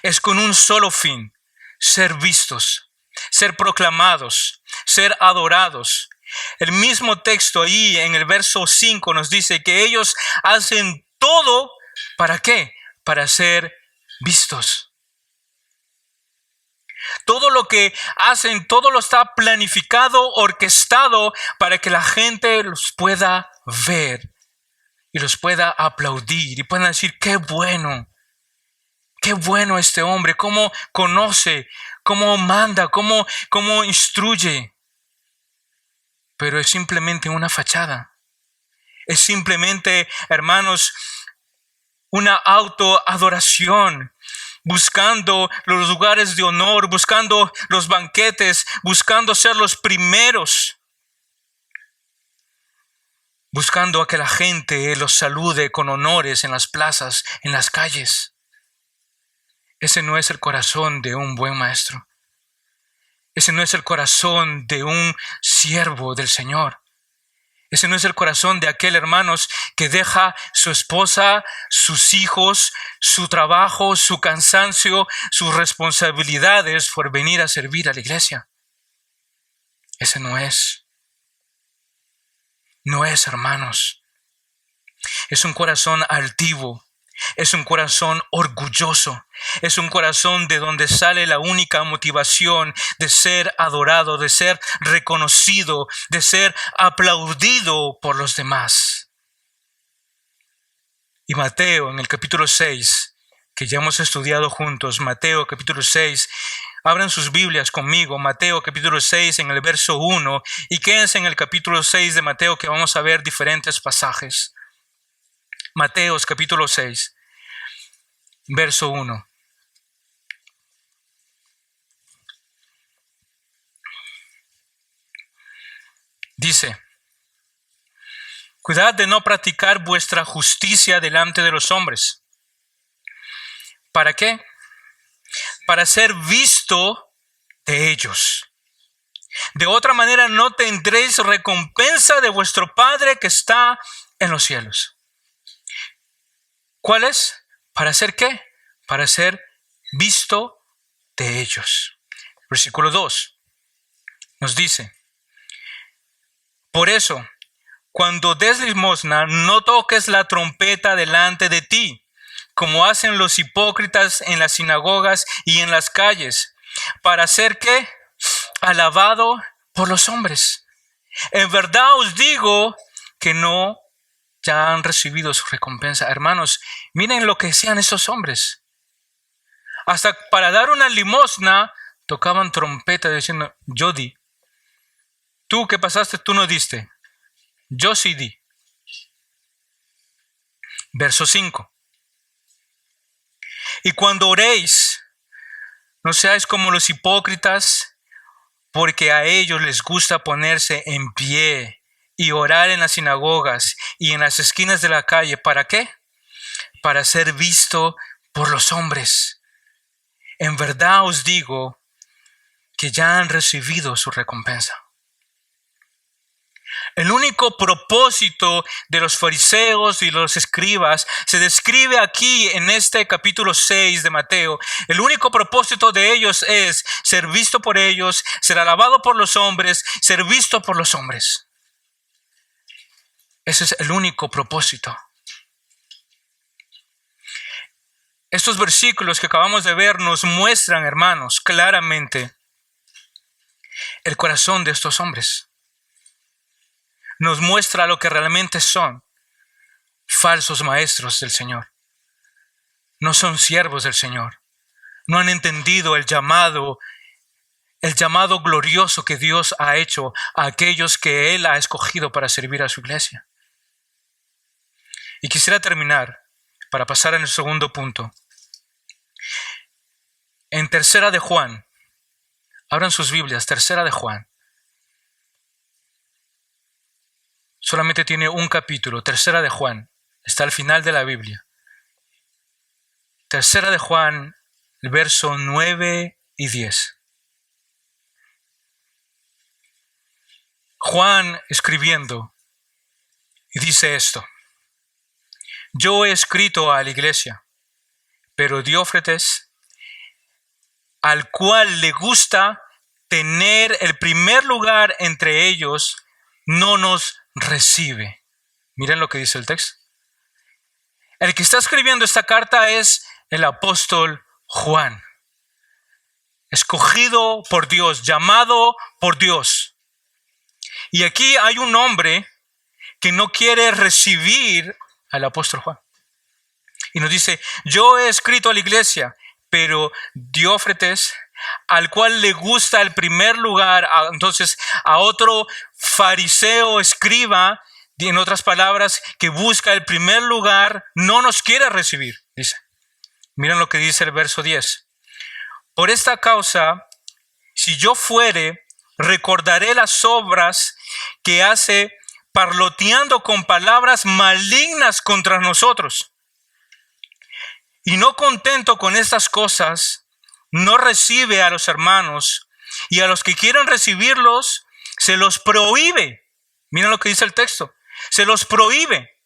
es con un solo fin: ser vistos, ser proclamados, ser adorados. El mismo texto ahí en el verso 5 nos dice que ellos hacen todo, ¿para qué? Para ser vistos. Todo lo que hacen, todo lo está planificado, orquestado para que la gente los pueda ver y los pueda aplaudir y puedan decir, qué bueno este hombre, cómo conoce, cómo manda, cómo instruye. Pero es simplemente una fachada. Es simplemente, hermanos, una autoadoración, buscando los lugares de honor, buscando los banquetes, buscando ser los primeros, buscando a que la gente los salude con honores en las plazas, en las calles. Ese no es el corazón de un buen maestro. Ese no es el corazón de un siervo del Señor. Ese no es el corazón de aquel, hermanos, que deja su esposa, sus hijos, su trabajo, su cansancio, sus responsabilidades por venir a servir a la iglesia. Ese no es. No es, hermanos. Es un corazón altivo. Es un corazón orgulloso. Es un corazón de donde sale la única motivación de ser adorado, de ser reconocido, de ser aplaudido por los demás. Y Mateo en el capítulo 6, que ya hemos estudiado juntos, Mateo capítulo 6, abran sus Biblias conmigo, Mateo capítulo 6 en el verso 1, y quédense en el capítulo 6 de Mateo, que vamos a ver diferentes pasajes. Mateo capítulo 6, verso 1. Dice, cuidad de no practicar vuestra justicia delante de los hombres. ¿Para qué? Para ser visto de ellos. De otra manera no tendréis recompensa de vuestro Padre que está en los cielos. ¿Cuál es? ¿Para hacer qué? Para ser visto de ellos. Versículo 2 nos dice, por eso, cuando des limosna, no toques la trompeta delante de ti, como hacen los hipócritas en las sinagogas y en las calles, para hacer ¿qué? Alabado por los hombres. En verdad os digo que no ya han recibido su recompensa. Hermanos, miren lo que hacían esos hombres. Hasta para dar una limosna tocaban trompeta diciendo, yo di. Tú que pasaste, tú no diste. Yo sí di. Verso 5. Y cuando oréis, no seáis como los hipócritas, porque a ellos les gusta ponerse en pie y orar en las sinagogas y en las esquinas de la calle. ¿Para qué? Para ser visto por los hombres. En verdad os digo que ya han recibido su recompensa. El único propósito de los fariseos y los escribas se describe aquí en este capítulo 6 de Mateo. El único propósito de ellos es ser visto por ellos, ser alabado por los hombres, ser visto por los hombres. Ese es el único propósito. Estos versículos que acabamos de ver nos muestran, hermanos, claramente el corazón de estos hombres. Nos muestra lo que realmente son falsos maestros del Señor. No son siervos del Señor. No han entendido el llamado glorioso que Dios ha hecho a aquellos que Él ha escogido para servir a su iglesia. Y quisiera terminar para pasar en el segundo punto. En Tercera de Juan, abran sus Biblias, Tercera de Juan. Solamente tiene un capítulo, Tercera de Juan. Está al final de la Biblia. Tercera de Juan, el verso 9 y 10. Juan escribiendo y dice esto. Yo he escrito a la iglesia, pero Diótrefes, al cual le gusta tener el primer lugar entre ellos, no nos recibe. Miren lo que dice el texto. El que está escribiendo esta carta es el apóstol Juan, escogido por Dios, llamado por Dios. Y aquí hay un hombre que no quiere recibir al apóstol Juan. Y nos dice, yo he escrito a la iglesia, pero Diótrefes, al cual le gusta el primer lugar, entonces a otro fariseo escriba, en otras palabras, que busca el primer lugar, no nos quiere recibir, dice. Miren lo que dice el verso 10. Por esta causa, si yo fuere, recordaré las obras que hace parloteando con palabras malignas contra nosotros. Y no contento con estas cosas, no recibe a los hermanos, y a los que quieren recibirlos, se los prohíbe. Miren lo que dice el texto. Se los prohíbe.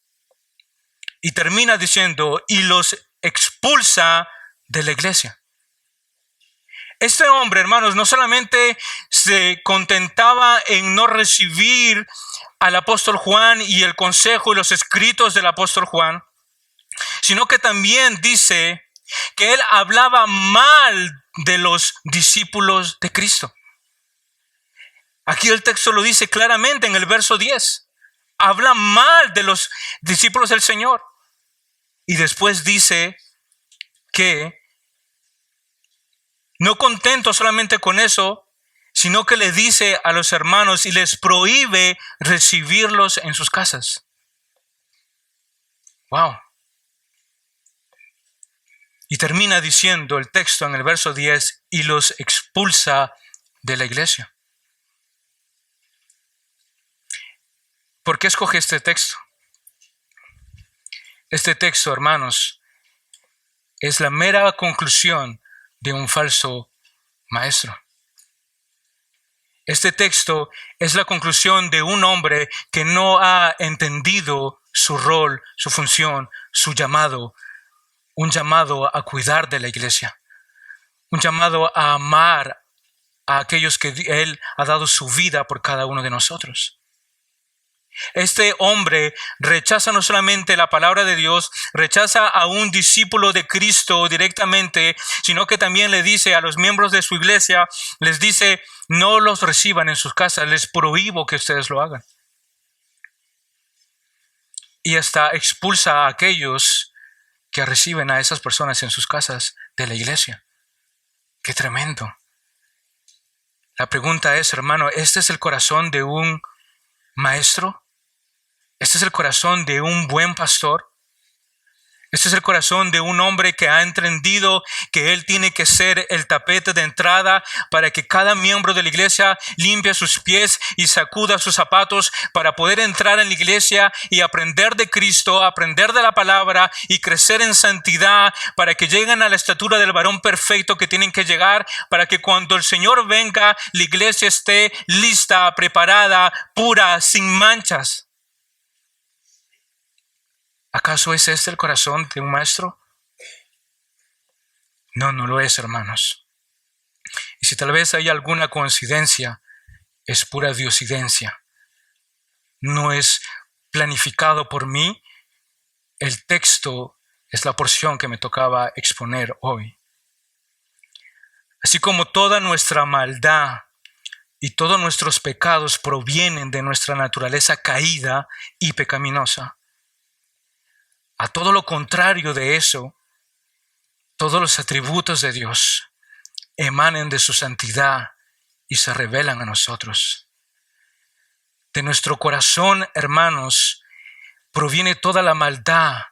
Y termina diciendo, y los expulsa de la iglesia. Este hombre, hermanos, no solamente se contentaba en no recibir al apóstol Juan y el consejo y los escritos del apóstol Juan, sino que también dice que él hablaba mal de los discípulos de Cristo. Aquí el texto lo dice claramente en el verso 10. Habla mal de los discípulos del Señor. Y después dice que no contento solamente con eso, sino que le dice a los hermanos y les prohíbe recibirlos en sus casas. Wow. Y termina diciendo el texto en el verso 10, y los expulsa de la iglesia. ¿Por qué escogí este texto? Este texto, hermanos, es la mera conclusión de un falso maestro. Este texto es la conclusión de un hombre que no ha entendido su rol, su función, su llamado, un llamado a cuidar de la iglesia, un llamado a amar a aquellos que Él ha dado su vida por cada uno de nosotros. Este hombre rechaza no solamente la palabra de Dios, rechaza a un discípulo de Cristo directamente, sino que también le dice a los miembros de su iglesia, les dice, no los reciban en sus casas, les prohíbo que ustedes lo hagan. Y hasta expulsa a aquellos que reciben a esas personas en sus casas de la iglesia. ¡Qué tremendo! La pregunta es, hermano, ¿este es el corazón de un maestro? ¿Este es el corazón de un buen pastor? Este es el corazón de un hombre que ha entendido que él tiene que ser el tapete de entrada para que cada miembro de la iglesia limpie sus pies y sacuda sus zapatos para poder entrar en la iglesia y aprender de Cristo, aprender de la palabra y crecer en santidad para que lleguen a la estatura del varón perfecto que tienen que llegar, para que cuando el Señor venga, la iglesia esté lista, preparada, pura, sin manchas. ¿Acaso es este el corazón de un maestro? No, no lo es, hermanos. Y si tal vez hay alguna coincidencia, es pura diosidencia. No es planificado por mí. El texto es la porción que me tocaba exponer hoy. Así como toda nuestra maldad y todos nuestros pecados provienen de nuestra naturaleza caída y pecaminosa, a todo lo contrario de eso, todos los atributos de Dios emanan de su santidad y se revelan a nosotros. De nuestro corazón, hermanos, proviene toda la maldad,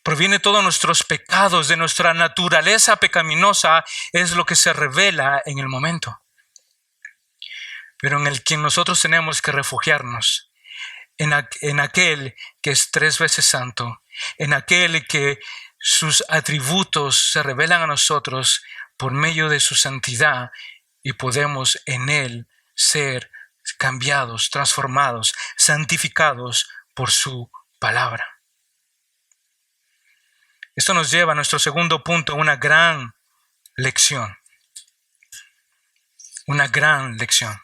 proviene todos nuestros pecados, de nuestra naturaleza pecaminosa es lo que se revela en el momento. Pero en el que nosotros tenemos que refugiarnos, en aquel que es 3 veces santo, en aquel que sus atributos se revelan a nosotros por medio de su santidad y podemos en él ser cambiados, transformados, santificados por su palabra. Esto nos lleva a nuestro segundo punto, una gran lección. Una gran lección.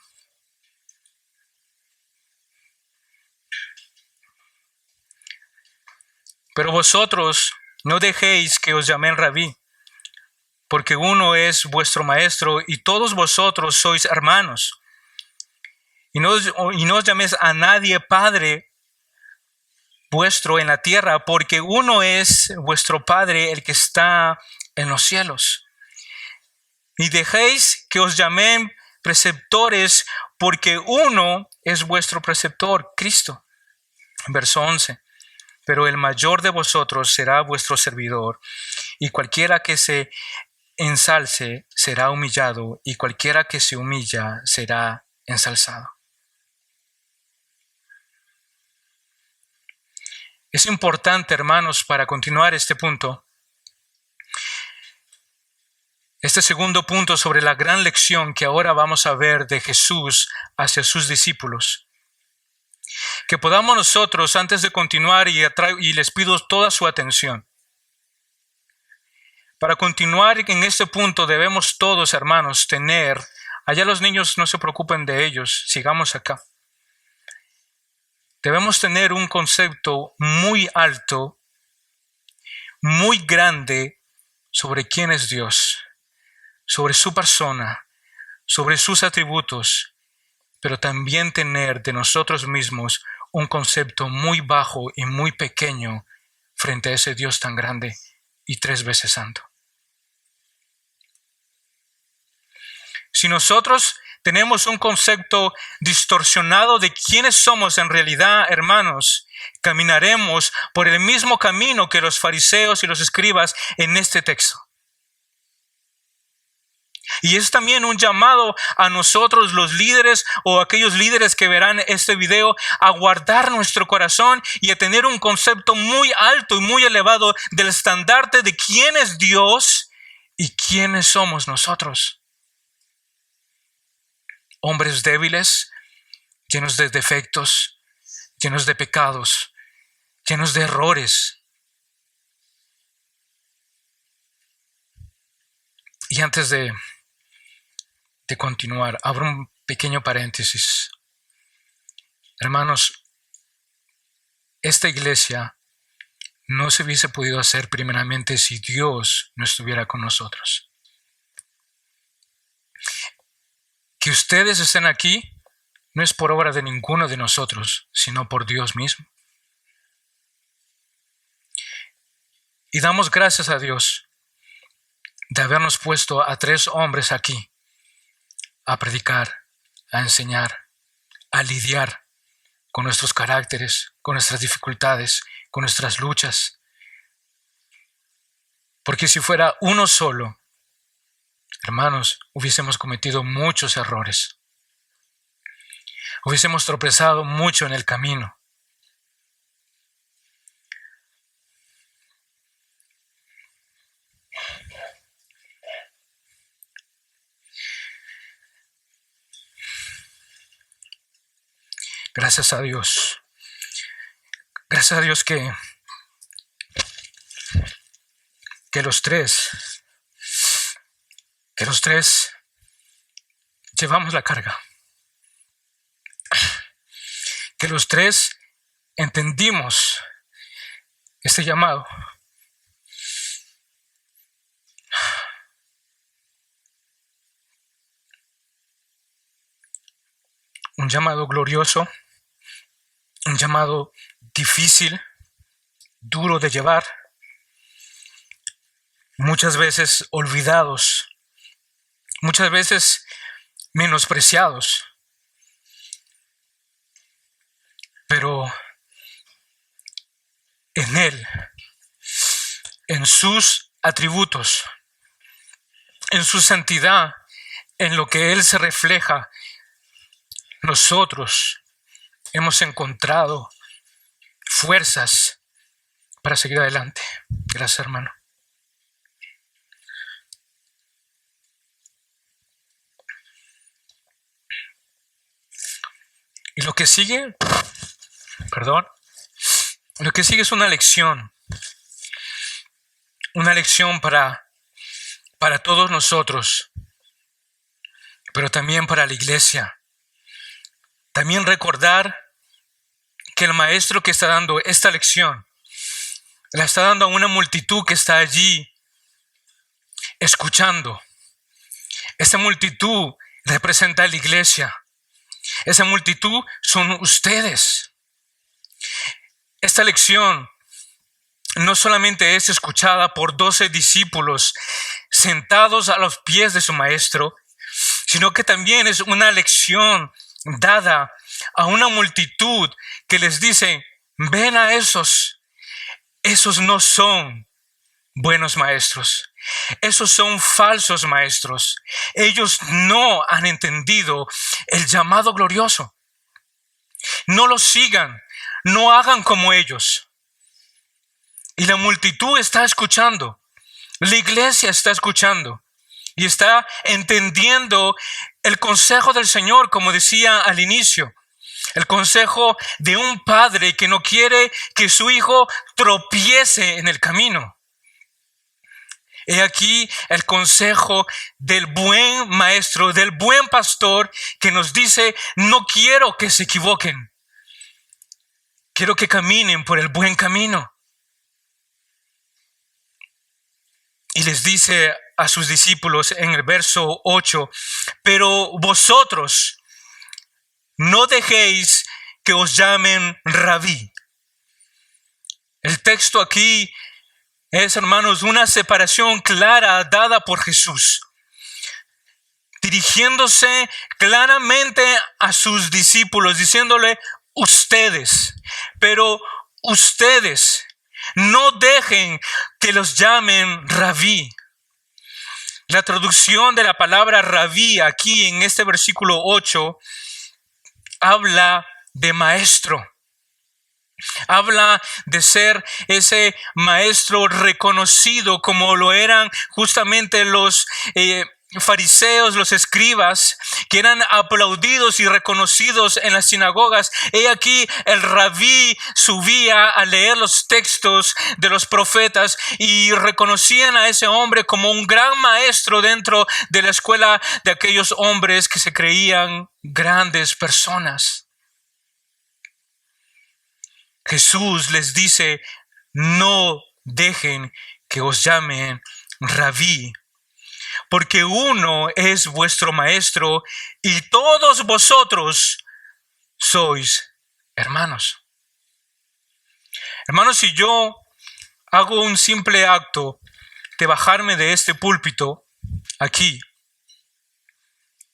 Pero vosotros no dejéis que os llamen rabí, porque uno es vuestro maestro y todos vosotros sois hermanos. Y no os llaméis a nadie padre vuestro en la tierra, porque uno es vuestro Padre, el que está en los cielos. Y dejéis que os llamen preceptores, porque uno es vuestro preceptor, Cristo. Verso 11. Pero el mayor de vosotros será vuestro servidor, y cualquiera que se ensalce será humillado, y cualquiera que se humilla será ensalzado. Es importante, hermanos, para continuar este punto, este segundo punto sobre la gran lección que ahora vamos a ver de Jesús hacia sus discípulos. Que podamos nosotros, antes de continuar, y les pido toda su atención. Para continuar en este punto debemos todos, hermanos, tener, allá los niños no se preocupen de ellos, sigamos acá. Debemos tener un concepto muy alto, muy grande sobre quién es Dios, sobre su persona, sobre sus atributos, pero también tener de nosotros mismos un concepto muy bajo y muy pequeño frente a ese Dios tan grande y 3 veces santo. Si nosotros tenemos un concepto distorsionado de quiénes somos en realidad, hermanos, caminaremos por el mismo camino que los fariseos y los escribas en este texto. Y es también un llamado a nosotros, los líderes o aquellos líderes que verán este video, a guardar nuestro corazón y a tener un concepto muy alto y muy elevado del estandarte de quién es Dios y quiénes somos nosotros. Hombres débiles, llenos de defectos, llenos de pecados, llenos de errores. Y antes de continuar, abro un pequeño paréntesis. Hermanos, esta iglesia no se hubiese podido hacer primeramente si Dios no estuviera con nosotros. Que ustedes estén aquí no es por obra de ninguno de nosotros, sino por Dios mismo. Y damos gracias a Dios de habernos puesto a 3 hombres aquí a predicar, a enseñar, a lidiar con nuestros caracteres, con nuestras dificultades, con nuestras luchas. Porque si fuera uno solo, hermanos, hubiésemos cometido muchos errores. Hubiésemos tropezado mucho en el camino. Gracias a Dios. Gracias a Dios que los tres llevamos la carga. Que los 3 entendimos este llamado. Un llamado glorioso, un llamado difícil, duro de llevar, muchas veces olvidados, muchas veces menospreciados. Pero en Él, en sus atributos, en su santidad, en lo que Él se refleja, nosotros hemos encontrado fuerzas para seguir adelante. Gracias, hermano. Y lo que sigue, lo que sigue es una lección para todos nosotros, pero también para la iglesia. También recordar que el maestro que está dando esta lección la está dando a una multitud que está allí escuchando. Esa multitud representa a la iglesia. Esa multitud son ustedes. Esta lección no solamente es escuchada por 12 discípulos sentados a los pies de su maestro, sino que también es una lección dada a una multitud que les dice: ven a esos no son buenos maestros, esos son falsos maestros, ellos no han entendido el llamado glorioso, no los sigan, no hagan como ellos. Y la multitud está escuchando, la iglesia está escuchando y está entendiendo el consejo del Señor, como decía al inicio. El consejo de un padre que no quiere que su hijo tropiece en el camino. He aquí el consejo del buen maestro, del buen pastor, que nos dice: no quiero que se equivoquen. Quiero que caminen por el buen camino. Y les dice a sus discípulos en el verso 8: pero vosotros no dejéis que os llamen rabí. El texto aquí es, hermanos, una separación clara dada por Jesús, dirigiéndose claramente a sus discípulos, diciéndole: ustedes, pero ustedes no dejen que los llamen rabí. La traducción de la palabra rabí aquí en este versículo 8 habla de maestro. Habla de ser ese maestro reconocido como lo eran justamente los fariseos, los escribas, que eran aplaudidos y reconocidos en las sinagogas. He aquí el rabí subía a leer los textos de los profetas y reconocían a ese hombre como un gran maestro dentro de la escuela de aquellos hombres que se creían grandes personas. Jesús les dice: no dejen que os llamen rabí, porque uno es vuestro maestro y todos vosotros sois hermanos. Hermanos, si yo hago un simple acto de bajarme de este púlpito aquí,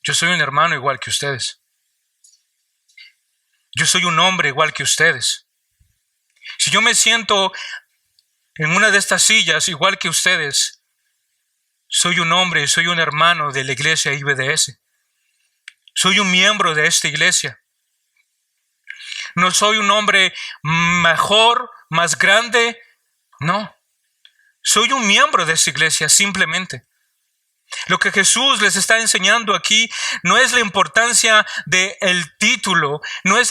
yo soy un hermano igual que ustedes. Yo soy un hombre igual que ustedes. Si yo me siento en una de estas sillas igual que ustedes, soy un hombre, soy un hermano de la iglesia IBDS. Soy un miembro de esta iglesia. No soy un hombre mejor, más grande. No. Soy un miembro de esta iglesia simplemente. Lo que Jesús les está enseñando aquí no es la importancia del título, no es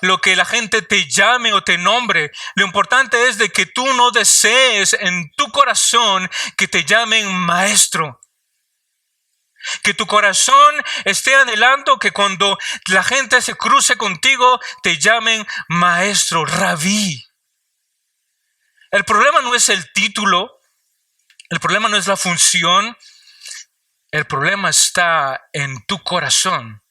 lo que la gente te llame o te nombre. Lo importante es de que tú no desees en tu corazón que te llamen maestro. Que tu corazón esté anhelando que cuando la gente se cruce contigo te llamen maestro, rabí. El problema no es el título, el problema no es la función. El problema está en tu corazón.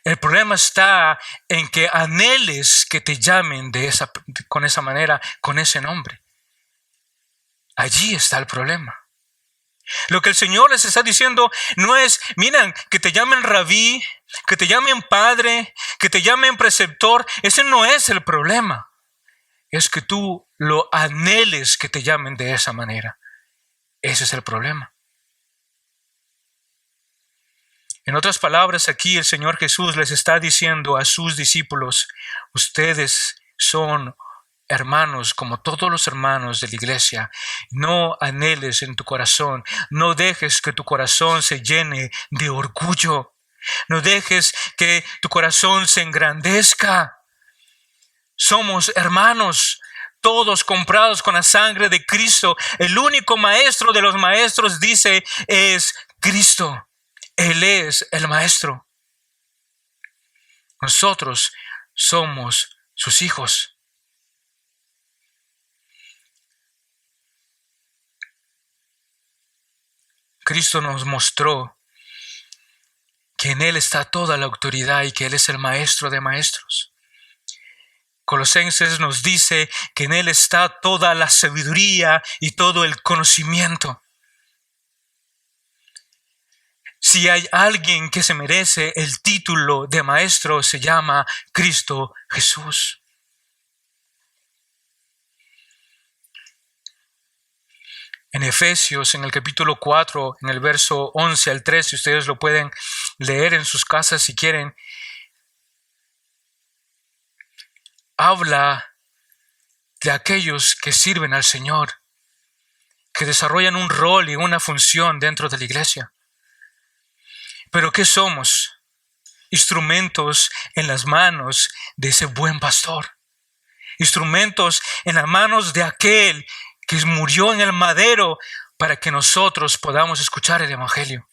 El problema está en que anheles que te llamen con esa manera, con ese nombre. Allí está el problema. Lo que el Señor les está diciendo no es: miren, que te llamen rabí, que te llamen padre, que te llamen preceptor. Ese no es el problema. Es que tú lo anheles que te llamen de esa manera. Ese es el problema. En otras palabras, aquí el Señor Jesús les está diciendo a sus discípulos: ustedes son hermanos como todos los hermanos de la iglesia. No anheles en tu corazón, no dejes que tu corazón se llene de orgullo, no dejes que tu corazón se engrandezca. Somos hermanos, todos comprados con la sangre de Cristo. El único maestro de los maestros, dice, es Cristo. Él es el maestro. Nosotros somos sus hijos. Cristo nos mostró que en Él está toda la autoridad y que Él es el maestro de maestros. Colosenses nos dice que en Él está toda la sabiduría y todo el conocimiento. Si hay alguien que se merece el título de maestro, se llama Cristo Jesús. En Efesios, en el capítulo 4, en el verso 11 al 13, ustedes lo pueden leer en sus casas si quieren, habla de aquellos que sirven al Señor, que desarrollan un rol y una función dentro de la iglesia. ¿Pero qué somos? Instrumentos en las manos de ese buen pastor. Instrumentos en las manos de aquel que murió en el madero para que nosotros podamos escuchar el Evangelio.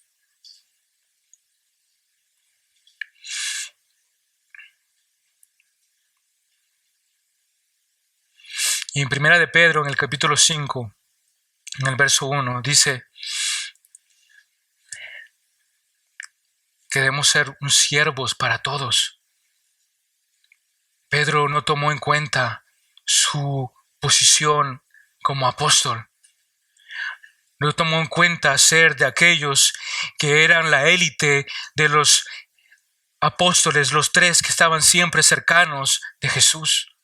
Y en Primera de Pedro, en el capítulo 5, en el verso 1, dice que debemos ser un siervos para todos. Pedro no tomó en cuenta su posición como apóstol. No tomó en cuenta ser de aquellos que eran la élite de los apóstoles, los tres que estaban siempre cercanos de Jesús.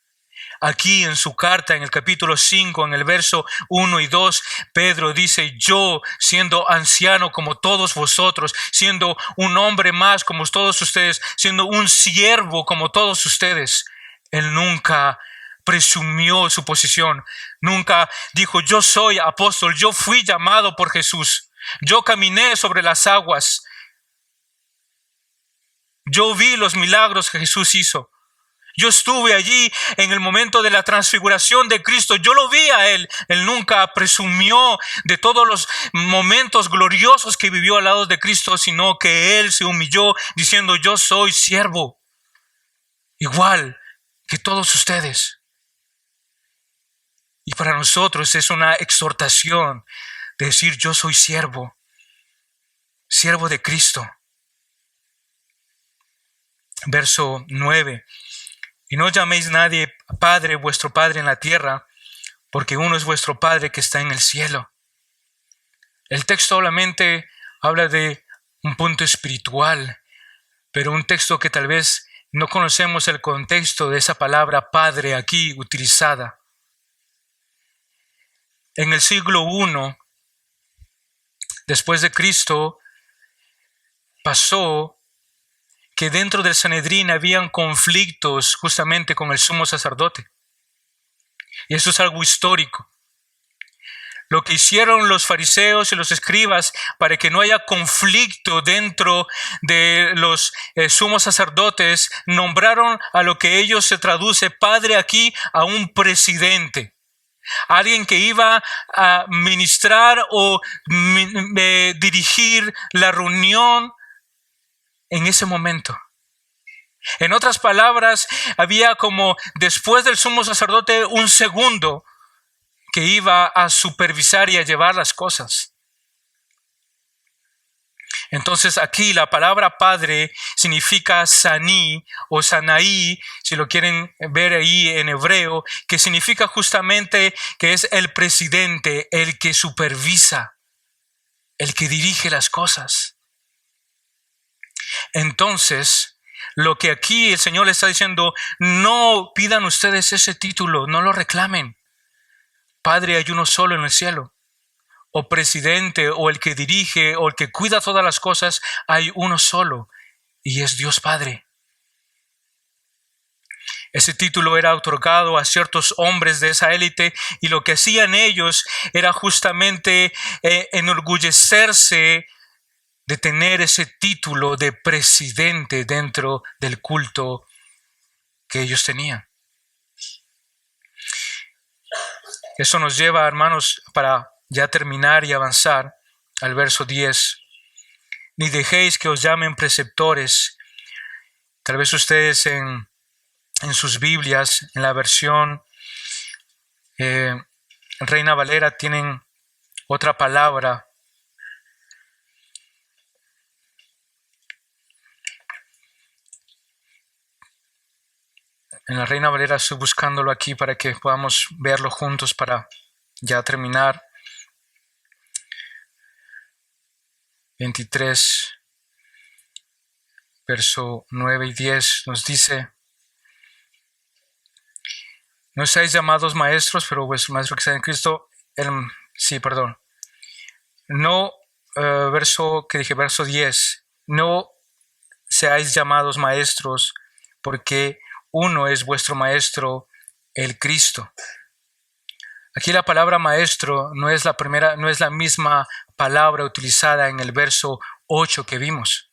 Aquí en su carta, en el capítulo 5, en el verso 1 y 2, Pedro dice: yo, siendo anciano como todos vosotros, siendo un hombre más como todos ustedes, siendo un siervo como todos ustedes, él nunca presumió su posición, nunca dijo: yo soy apóstol, yo fui llamado por Jesús, yo caminé sobre las aguas, yo vi los milagros que Jesús hizo. Yo estuve allí en el momento de la transfiguración de Cristo. Yo lo vi a Él. Él nunca presumió de todos los momentos gloriosos que vivió al lado de Cristo, sino que Él se humilló diciendo: yo soy siervo, igual que todos ustedes. Y para nosotros es una exhortación de decir: yo soy siervo, siervo de Cristo. Verso 9. Y no llaméis nadie Padre, vuestro Padre en la tierra, porque uno es vuestro Padre que está en el cielo. El texto solamente habla de un punto espiritual, pero un texto que tal vez no conocemos el contexto de esa palabra Padre aquí utilizada. En el siglo I, después de Cristo, pasó que dentro del Sanedrín habían conflictos justamente con el sumo sacerdote. Y eso es algo histórico. Lo que hicieron los fariseos y los escribas para que no haya conflicto dentro de los sumos sacerdotes, nombraron a lo que ellos se traduce padre aquí a un presidente. Alguien que iba a ministrar o dirigir la reunión en ese momento. En otras palabras, había como después del sumo sacerdote un segundo que iba a supervisar y a llevar las cosas. Entonces aquí la palabra padre significa saní o sanaí, si lo quieren ver ahí en hebreo, que significa justamente que es el presidente, el que supervisa, el que dirige las cosas. Entonces, lo que aquí el Señor le está diciendo: no pidan ustedes ese título, no lo reclamen. Padre hay uno solo en el cielo. O presidente, o el que dirige, o el que cuida todas las cosas, hay uno solo, y es Dios Padre. Ese título era otorgado a ciertos hombres de esa élite, y lo que hacían ellos era justamente enorgullecerse de tener ese título de presidente dentro del culto que ellos tenían. Eso nos lleva, hermanos, para ya terminar y avanzar al verso 10. Ni dejéis que os llamen preceptores. Tal vez ustedes en sus Biblias, en la versión Reina Valera, tienen otra palabra. En la Reina Valera estoy buscándolo aquí para que podamos verlo juntos para ya terminar. 23, verso 9 y 10 nos dice: no seáis llamados maestros, pero vuestro maestro que está en Cristo. No, verso 10. No seáis llamados maestros, porque uno es vuestro maestro, el Cristo. Aquí la palabra maestro no es la misma palabra utilizada en el verso 8 que vimos.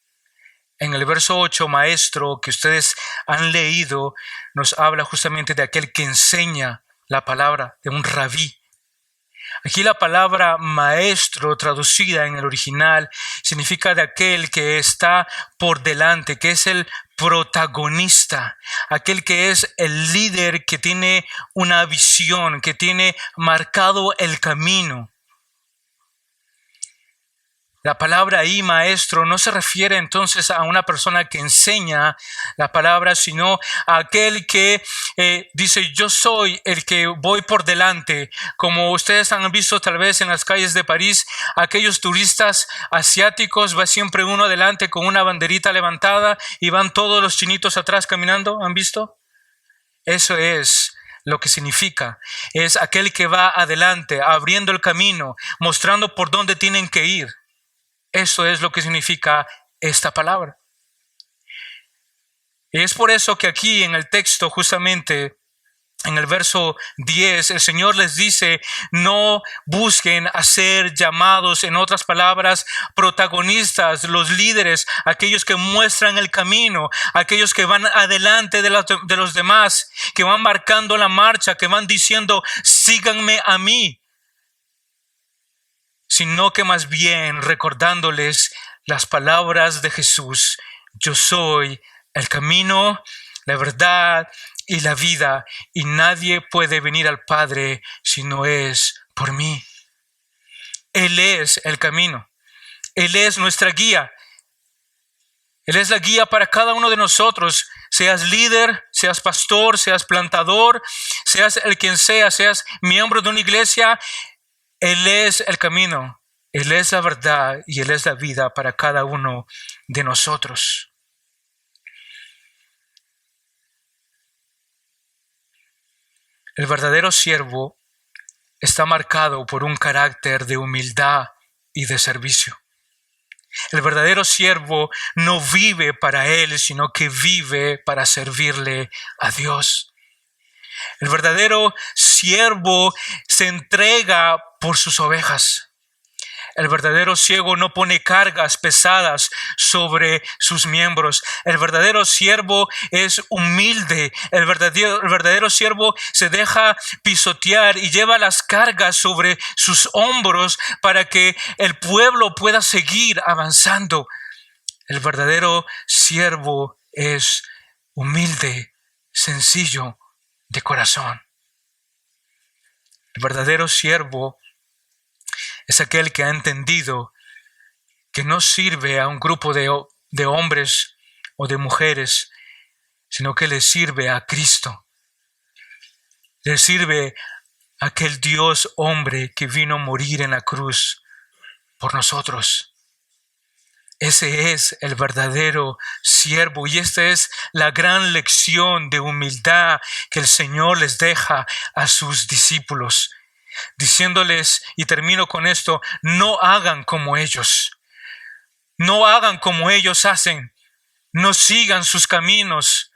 En el verso 8, maestro, que ustedes han leído, nos habla justamente de aquel que enseña la palabra, de un rabí. Aquí la palabra maestro, traducida en el original, significa de aquel que está por delante, que es el protagonista, aquel que es el líder, que tiene una visión, que tiene marcado el camino. La palabra ahí, maestro, no se refiere entonces a una persona que enseña la palabra, sino a aquel que dice: yo soy el que voy por delante. Como ustedes han visto tal vez en las calles de París, aquellos turistas asiáticos, va siempre uno adelante con una banderita levantada y van todos los chinitos atrás caminando. ¿Han visto? Eso es lo que significa. Es aquel que va adelante, abriendo el camino, mostrando por dónde tienen que ir. Eso es lo que significa esta palabra. Y es por eso que aquí en el texto, justamente en el verso 10, el Señor les dice, no busquen hacer llamados, en otras palabras, protagonistas, los líderes, aquellos que muestran el camino, aquellos que van adelante de los demás, que van marcando la marcha, que van diciendo, síganme a mí, sino que más bien recordándoles las palabras de Jesús, yo soy el camino, la verdad y la vida, y nadie puede venir al Padre si no es por mí. Él es el camino. Él es nuestra guía. Él es la guía para cada uno de nosotros. Seas líder, seas pastor, seas plantador, seas el quien sea, seas miembro de una iglesia. Él es el camino. Él es la verdad y Él es la vida para cada uno de nosotros. El verdadero siervo está marcado por un carácter de humildad y de servicio. El verdadero siervo no vive para él, sino que vive para servirle a Dios. El verdadero siervo se entrega por sus ovejas. El verdadero siervo no pone cargas pesadas sobre sus miembros. El verdadero siervo es humilde. El verdadero siervo se deja pisotear y lleva las cargas sobre sus hombros para que el pueblo pueda seguir avanzando. El verdadero siervo es humilde, sencillo de corazón. El verdadero siervo es aquel que ha entendido que no sirve a un grupo de hombres o de mujeres, sino que le sirve a Cristo. Le sirve a aquel Dios hombre que vino a morir en la cruz por nosotros. Ese es el verdadero siervo y esta es la gran lección de humildad que el Señor les deja a sus discípulos, diciéndoles, y termino con esto, no hagan como ellos. No hagan como ellos hacen. No sigan sus caminos,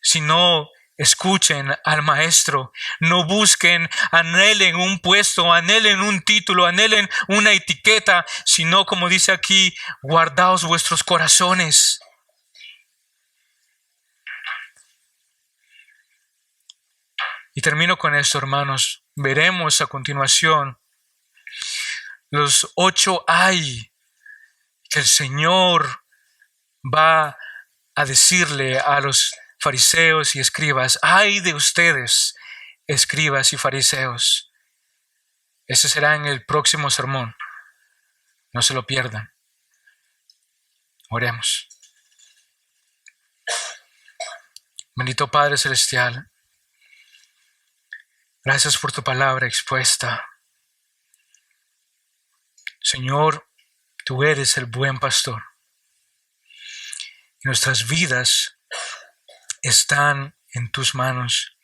sino escuchen al Maestro. No busquen, anhelen un puesto, anhelen un título, anhelen una etiqueta, sino, como dice aquí, guardaos vuestros corazones. Y termino con esto, hermanos. Veremos a continuación los 8 ay que el Señor va a decirle a los fariseos y escribas. Ay de ustedes, escribas y fariseos. Ese será en el próximo sermón. No se lo pierdan. Oremos. Bendito Padre Celestial, gracias por tu palabra expuesta. Señor, tú eres el buen pastor. Nuestras vidas están en tus manos.